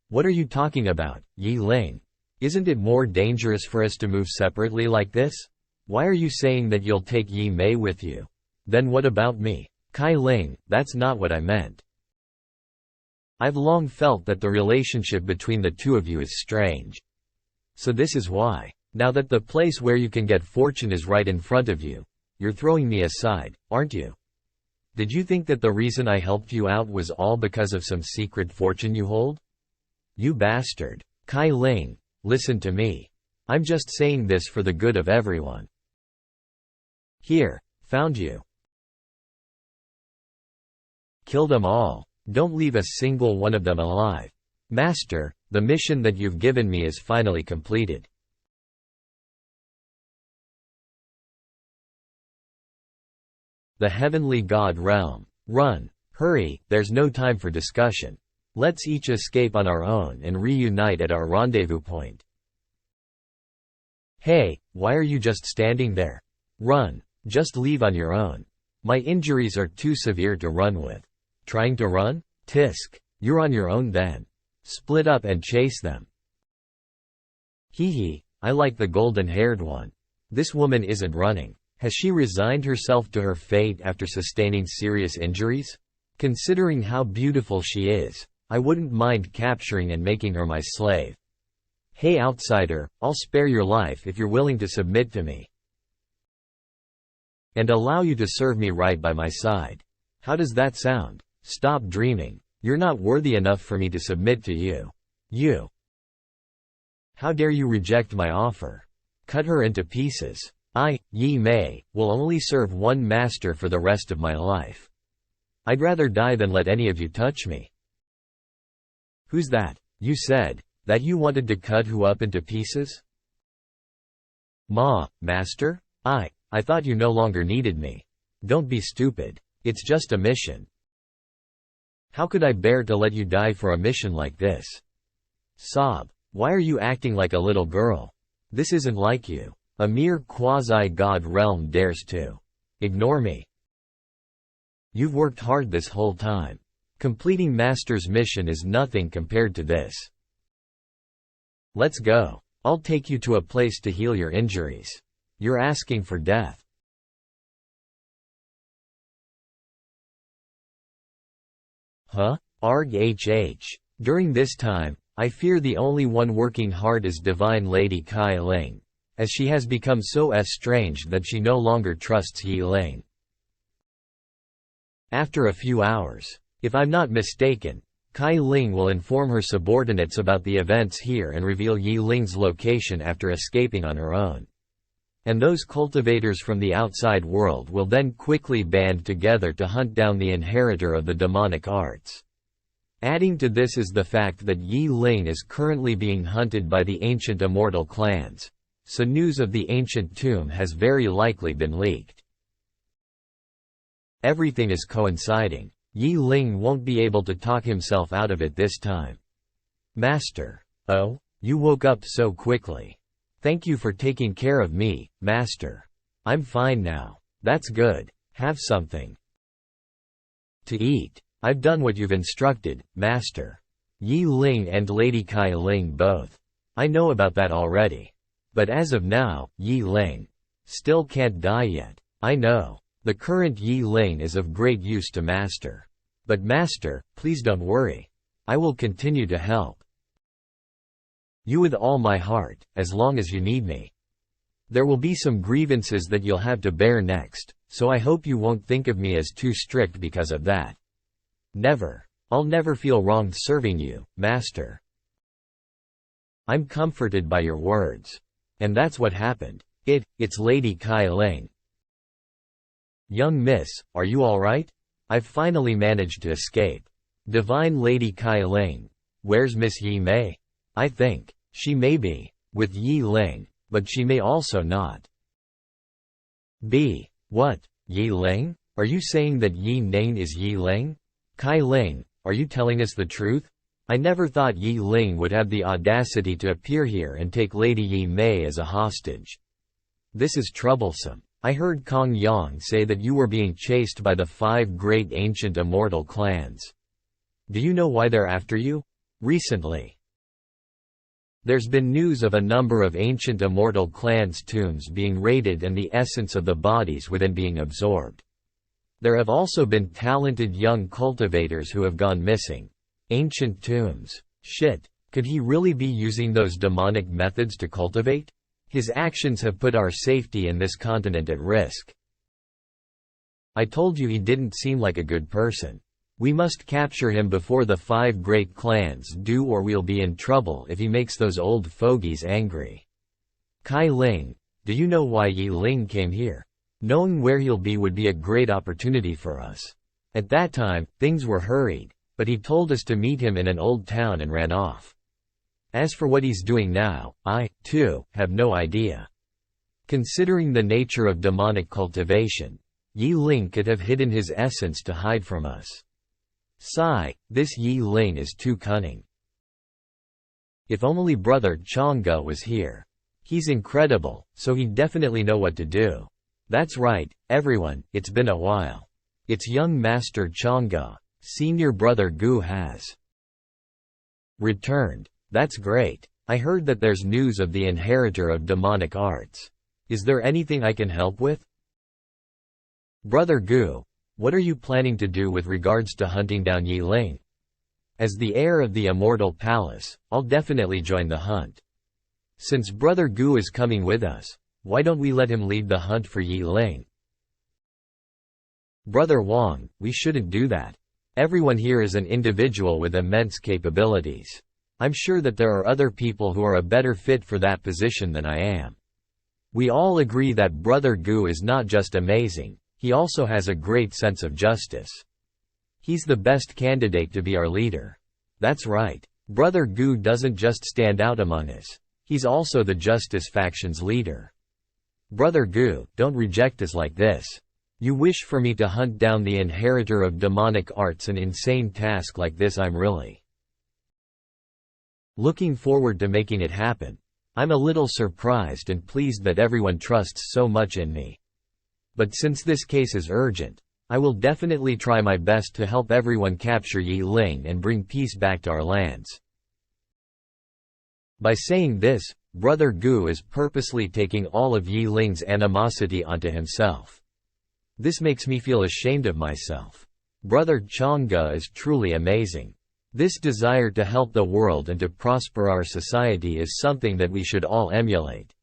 What are you talking about, Yi Ling? Isn't it more dangerous for us to move separately like this? Why are you saying that you'll take Yi Mei with you? Then what about me? Kai Ling, that's not what I meant. I've long felt that the relationship between the two of you is strange. So this is why. Now that the place where you can get fortune is right in front of you, you're throwing me aside, aren't you? Did you think that the reason I helped you out was all because of some secret fortune you hold? You bastard. Kai Ling, listen to me. I'm just saying this for the good of everyone. Here, found you. Kill them all. Don't leave a single one of them alive. Master, the mission that you've given me is finally completed. The heavenly god realm. Run. Hurry, there's no time for discussion. Let's each escape on our own and reunite at our rendezvous point. Hey, why are you just standing there? Run. Just leave on your own. My injuries are too severe to run with. Trying to run? Tisk. You're on your own then. Split up and chase them. Hee hee, I like the golden-haired one. This woman isn't running. Has she resigned herself to her fate after sustaining serious injuries? Considering how beautiful she is, I wouldn't mind capturing and making her my slave. Hey outsider, I'll spare your life if you're willing to submit to me. And allow you to serve me right by my side. How does that sound? Stop dreaming. You're not worthy enough for me to submit to you. You. How dare you reject my offer? Cut her into pieces. I, Yi Mei, will only serve one master for the rest of my life. I'd rather die than let any of you touch me. Who's that? You said that you wanted to cut who up into pieces? Master? I thought you no longer needed me. Don't be stupid. It's just a mission. How could I bear to let you die for a mission like this? Sob. Why are you acting like a little girl? This isn't like you. A mere quasi-god realm dares to ignore me. You've worked hard this whole time. Completing Master's mission is nothing compared to this. Let's go. I'll take you to a place to heal your injuries. You're asking for death. Huh? Arg-hh. During this time, I fear the only one working hard is Divine Lady Kai Ling, as she has become so estranged that she no longer trusts Yi Ling. After a few hours, if I'm not mistaken, Kai Ling will inform her subordinates about the events here and reveal Yi Ling's location after escaping on her own. And those cultivators from the outside world will then quickly band together to hunt down the inheritor of the demonic arts. Adding to this is the fact that Yi Ling is currently being hunted by the ancient immortal clans, so news of the ancient tomb has very likely been leaked. Everything is coinciding. Yi Ling won't be able to talk himself out of it this time. Master. Oh, you woke up so quickly. Thank you for taking care of me, Master. I'm fine now. That's good. Have something to eat. I've done what you've instructed, Master. Yi Ling and Lady Kai Ling both. I know about that already. But as of now, Yi Ling still can't die yet. I know. The current Yi Ling is of great use to Master. But Master, please don't worry. I will continue to help you with all my heart, as long as you need me. There will be some grievances that you'll have to bear next, so I hope you won't think of me as too strict because of that. Never. I'll never feel wronged serving you, Master. I'm comforted by your words. And that's what happened. It's Lady Kai Ling. Young miss, are you alright? I've finally managed to escape. Divine Lady Kai Ling. Where's Miss Yi Mei? I think she may be with Yi Ling, but she may also not be. What? Yi Ling? Are you saying that Yi Ning is Yi Ling? Kai Ling, are you telling us the truth? I never thought Yi Ling would have the audacity to appear here and take Lady Yi Mei as a hostage. This is troublesome. I heard Kong Yang say that you were being chased by the 5 great ancient immortal clans. Do you know why they're after you? Recently, there's been news of a number of ancient immortal clans' tombs being raided and the essence of the bodies within being absorbed. There have also been talented young cultivators who have gone missing. Ancient tombs. Shit. Could he really be using those demonic methods to cultivate? His actions have put our safety in this continent at risk. I told you he didn't seem like a good person. We must capture him before the 5 great clans do, or we'll be in trouble if he makes those old fogies angry. Kai Ling, do you know why Yi Ling came here? Knowing where he'll be would be a great opportunity for us. At that time, things were hurried, but he told us to meet him in an old town and ran off. As for what he's doing now, I, too, have no idea. Considering the nature of demonic cultivation, Yi Ling could have hidden his essence to hide from us. Sigh, this Yi Ling is too cunning. If only Brother Chang'e was here. He's incredible, so he'd definitely know what to do. That's right, everyone, it's been a while. It's young Master Chang'e. Senior Brother Gu has returned. That's great. I heard that there's news of the inheritor of demonic arts. Is there anything I can help with? Brother Gu, what are you planning to do with regards to hunting down Yi Ling? As the heir of the Immortal Palace, I'll definitely join the hunt. Since Brother Gu is coming with us, why don't we let him lead the hunt for Yi Ling? Brother Wang, we shouldn't do that. Everyone here is an individual with immense capabilities. I'm sure that there are other people who are a better fit for that position than I am. We all agree that Brother Gu is not just amazing, he also has a great sense of justice. He's the best candidate to be our leader. That's right. Brother Gu doesn't just stand out among us. He's also the Justice faction's leader. Brother Gu, don't reject us like this. You wish for me to hunt down the inheritor of demonic arts, an insane task like this. I'm really looking forward to making it happen. I'm a little surprised and pleased that everyone trusts so much in me. But since this case is urgent, I will definitely try my best to help everyone capture Yi Ling and bring peace back to our lands. By saying this, Brother Gu is purposely taking all of Yi Ling's animosity onto himself. This makes me feel ashamed of myself. Brother Chang'e is truly amazing. This desire to help the world and to prosper our society is something that we should all emulate.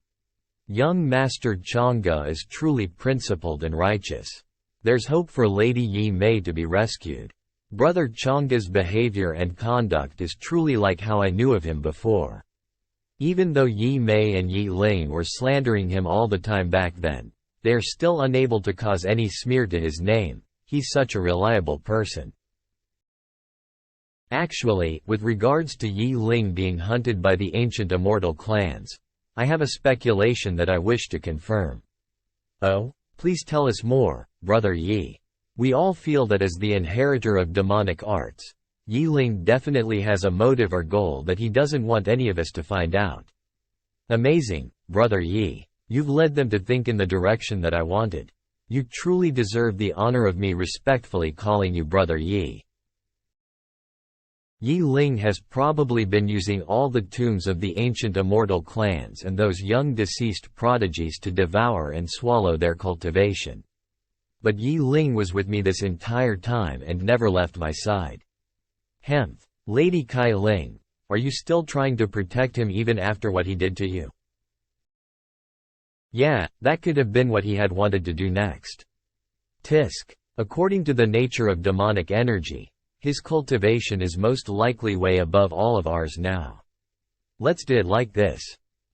Young Master Chang'e is truly principled and righteous. There's hope for Lady Yi Mei to be rescued. Brother Chang'e's behavior and conduct is truly like how I knew of him before. Even though Yi Mei and Yi Ling were slandering him all the time back then, they are still unable to cause any smear to his name. He's such a reliable person. Actually, with regards to Yi Ling being hunted by the ancient immortal clans, I have a speculation that I wish to confirm. Oh? Please tell us more, Brother Yi. We all feel that as the inheritor of demonic arts, Yi Ling definitely has a motive or goal that he doesn't want any of us to find out. Amazing, Brother Yi. You've led them to think in the direction that I wanted. You truly deserve the honor of me respectfully calling you Brother Yi. Yi Ling has probably been using all the tombs of the ancient immortal clans and those young deceased prodigies to devour and swallow their cultivation. But Yi Ling was with me this entire time and never left my side. Hemph. Lady Kai Ling, are you still trying to protect him even after what he did to you? Yeah, that could have been what he had wanted to do next. Tisk. According to the nature of demonic energy, his cultivation is most likely way above all of ours now. Let's do it like this.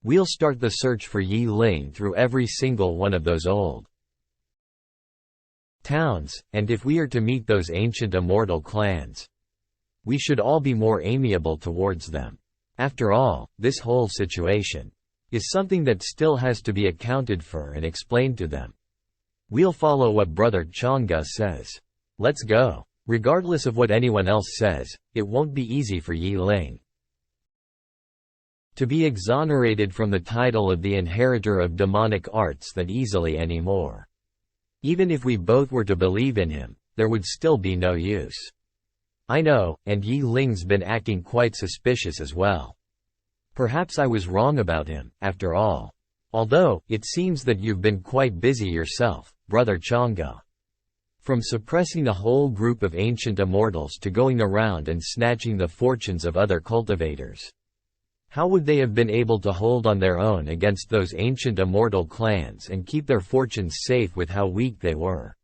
We'll start the search for Yi Ling through every single one of those old towns, and if we are to meet those ancient immortal clans, we should all be more amiable towards them. After all, this whole situation is something that still has to be accounted for and explained to them. We'll follow what Brother Chang'e says. Let's go. Regardless of what anyone else says, it won't be easy for Yi Ling to be exonerated from the title of the inheritor of demonic arts that easily anymore. Even if we both were to believe in him, there would still be no use. I know, and Yi Ling's been acting quite suspicious as well. Perhaps I was wrong about him, after all. Although, it seems that you've been quite busy yourself, Brother Chang'e. From suppressing a whole group of ancient immortals to going around and snatching the fortunes of other cultivators. How would they have been able to hold on their own against those ancient immortal clans and keep their fortunes safe with how weak they were?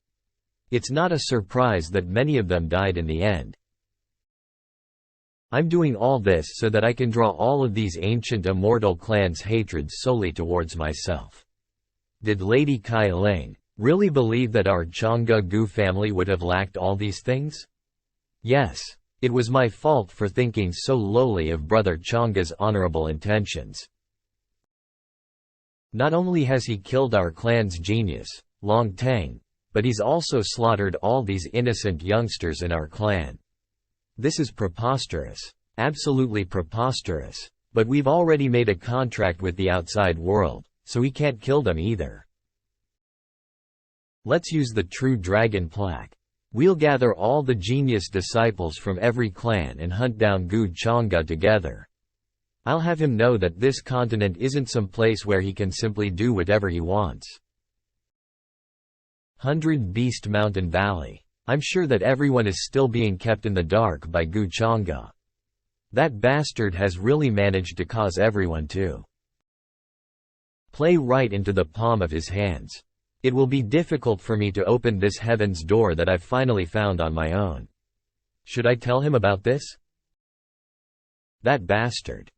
It's not a surprise that many of them died in the end. I'm doing all this so that I can draw all of these ancient immortal clans' hatred solely towards myself. Did Lady Kai Ling really believe that our Chang'e Gu family would have lacked all these things? Yes, it was my fault for thinking so lowly of Brother Chang'e's honorable intentions. Not only has he killed our clan's genius, Long Teng, but he's also slaughtered all these innocent youngsters in our clan. This is preposterous. Absolutely preposterous. But we've already made a contract with the outside world, so we can't kill them either. Let's use the True Dragon plaque. We'll gather all the genius disciples from every clan and hunt down Gu Chang'e together. I'll have him know that this continent isn't some place where he can simply do whatever he wants. 100 Beast Mountain Valley. I'm sure that everyone is still being kept in the dark by Gu Chang'e. That bastard has really managed to cause everyone to play right into the palm of his hands. It will be difficult for me to open this heaven's door that I've finally found on my own. Should I tell him about this? That bastard,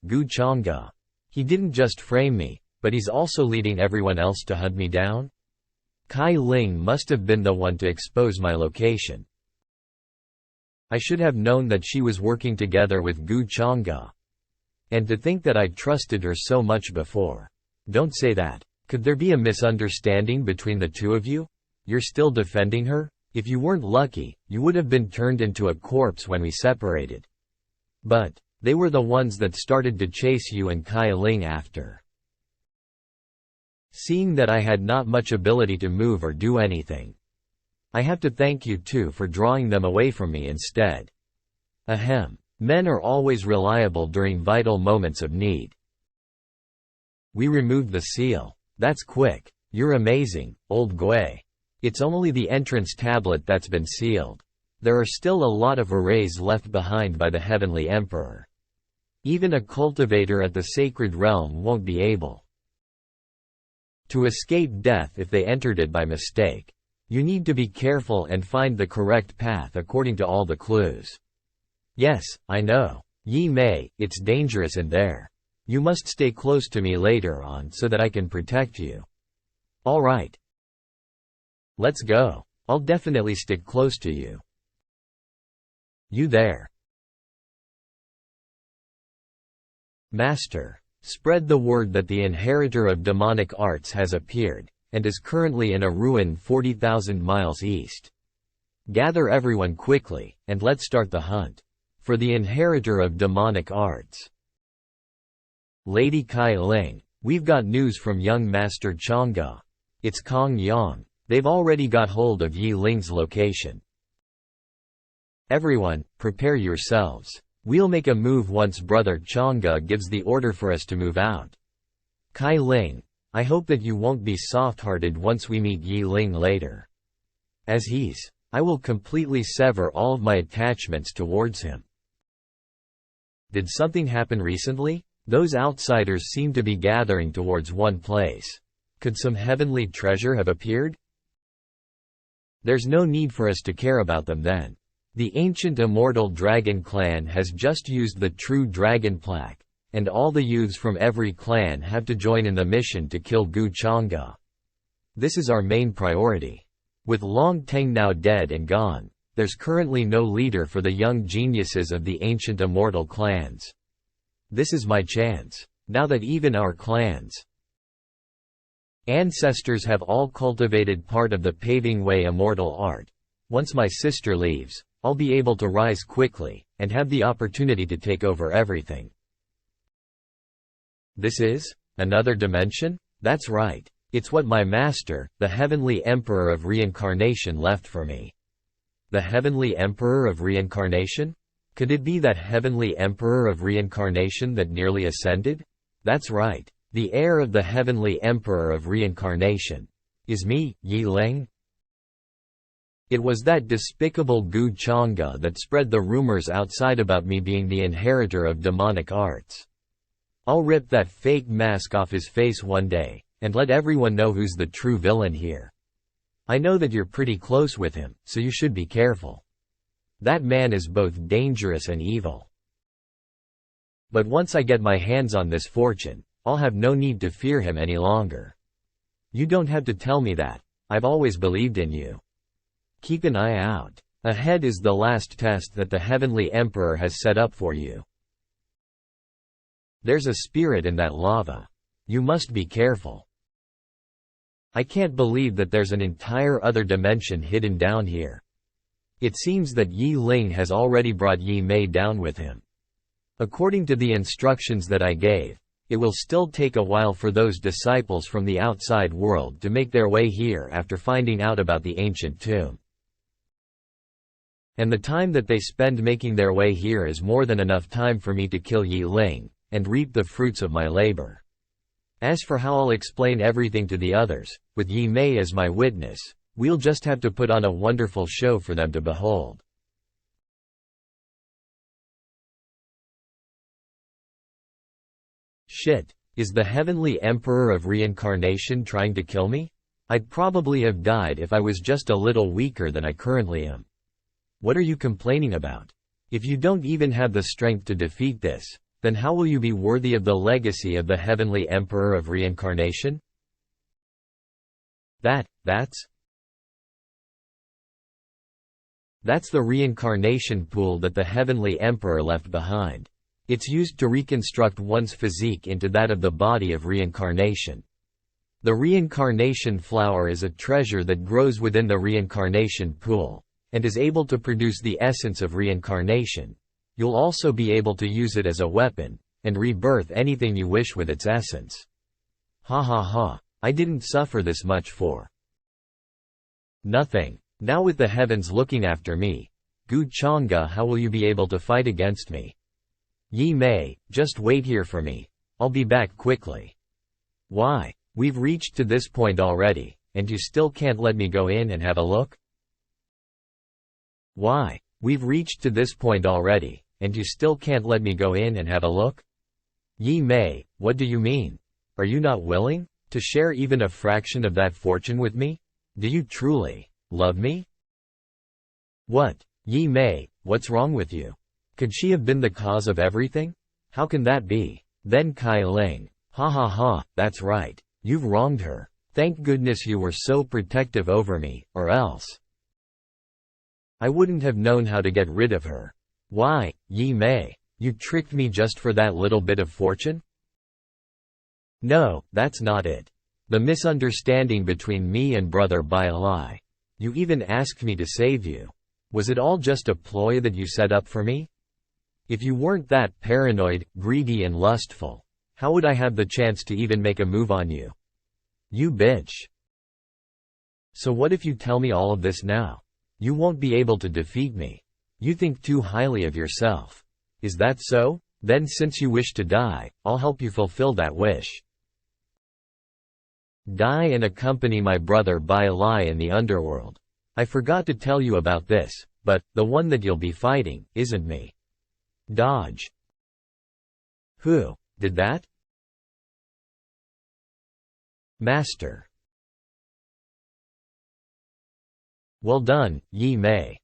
Gu Chang'e. He didn't just frame me, but he's also leading everyone else to hunt me down? Kai Ling must have been the one to expose my location. I should have known that she was working together with Gu Chang'e. And to think that I'd trusted her so much before. Don't say that. Could there be a misunderstanding between the two of you? You're still defending her? If you weren't lucky, you would have been turned into a corpse when we separated. But they were the ones that started to chase you and Kai Ling after. Seeing that I had not much ability to move or do anything, I have to thank you too for drawing them away from me instead. Ahem. Men are always reliable during vital moments of need. We removed the seal. That's quick. You're amazing, old Gui. It's only the entrance tablet that's been sealed. There are still a lot of arrays left behind by the Heavenly Emperor. Even a cultivator at the Sacred Realm won't be able to escape death if they entered it by mistake. You need to be careful and find the correct path according to all the clues. Yes, I know. Yi Mei, it's dangerous in there. You must stay close to me later on so that I can protect you. All right. Let's go. I'll definitely stick close to you. You there. Master, spread the word that the inheritor of demonic arts has appeared, and is currently in a ruin 40,000 miles east. Gather everyone quickly, and let's start the hunt. For the inheritor of demonic arts. Lady Kai Ling, we've got news from young Master Chang'e. It's Kong Yang. They've already got hold of Yi Ling's location. Everyone, prepare yourselves. We'll make a move once Brother Chang'e gives the order for us to move out. Kai Ling, I hope that you won't be soft-hearted once we meet Yi Ling later. As I will completely sever all of my attachments towards him. Did something happen recently? Those outsiders seem to be gathering towards one place. Could some heavenly treasure have appeared? There's no need for us to care about them then. The ancient immortal dragon clan has just used the true dragon plaque, and all the youths from every clan have to join in the mission to kill Gu Chang'e. This is our main priority. With Long Teng now dead and gone, there's currently no leader for the young geniuses of the ancient immortal clans. This is my chance, now that even our clans' ancestors have all cultivated part of the paving way immortal art. Once my sister leaves, I'll be able to rise quickly, and have the opportunity to take over everything. This is another dimension? That's right. It's what my master, the Heavenly Emperor of Reincarnation, left for me. The Heavenly Emperor of Reincarnation? Could it be that Heavenly Emperor of Reincarnation that nearly ascended? That's right. The heir of the Heavenly Emperor of Reincarnation is me, Yi Ling. It was that despicable Gu Chang'e that spread the rumors outside about me being the inheritor of demonic arts. I'll rip that fake mask off his face one day, and let everyone know who's the true villain here. I know that you're pretty close with him, so you should be careful. That man is both dangerous and evil. But once I get my hands on this fortune, I'll have no need to fear him any longer. You don't have to tell me that. I've always believed in you. Keep an eye out. Ahead is the last test that the Heavenly Emperor has set up for you. There's a spirit in that lava. You must be careful. I can't believe that there's an entire other dimension hidden down here. It seems that Yi Ling has already brought Yi Mei down with him. According to the instructions that I gave, it will still take a while for those disciples from the outside world to make their way here after finding out about the ancient tomb. And the time that they spend making their way here is more than enough time for me to kill Yi Ling, and reap the fruits of my labor. As for how I'll explain everything to the others, with Yi Mei as my witness, we'll just have to put on a wonderful show for them to behold. Shit, is the Heavenly Emperor of Reincarnation trying to kill me? I'd probably have died if I was just a little weaker than I currently am. What are you complaining about? If you don't even have the strength to defeat this, then how will you be worthy of the legacy of the Heavenly Emperor of Reincarnation? That's the reincarnation pool that the Heavenly Emperor left behind. It's used to reconstruct one's physique into that of the body of reincarnation. The reincarnation flower is a treasure that grows within the reincarnation pool, and is able to produce the essence of reincarnation. You'll also be able to use it as a weapon, and rebirth anything you wish with its essence. Ha ha ha, I didn't suffer this much for nothing. Now with the heavens looking after me, Gu Chang'e, how will you be able to fight against me? Yi Mei, just wait here for me. I'll be back quickly. Why? We've reached to this point already, and you still can't let me go in and have a look? Why? We've reached to this point already, and you still can't let me go in and have a look? Yi Mei, what do you mean? Are you not willing to share even a fraction of that fortune with me? Do you truly Love me? What? Yi Mei, what's wrong with you? Could she have been the cause of everything? How can that be? Then Kai Ling. Ha ha ha, that's right. You've wronged her. Thank goodness you were so protective over me, or else I wouldn't have known how to get rid of her. Why, Yi Mei, you tricked me just for that little bit of fortune? No, that's not it. The misunderstanding between me and brother by a lie. You even asked me to save you. Was it all just a ploy that you set up for me? If you weren't that paranoid, greedy and lustful, how would I have the chance to even make a move on you? You bitch. So what if you tell me all of this now? You won't be able to defeat me. You think too highly of yourself. Is that so? Then since you wish to die, I'll help you fulfill that wish. Die and accompany my brother by a lie in the underworld. I forgot to tell you about this, but the one that you'll be fighting isn't me. Dodge. Who did that? Master. Well done, Yi Mei.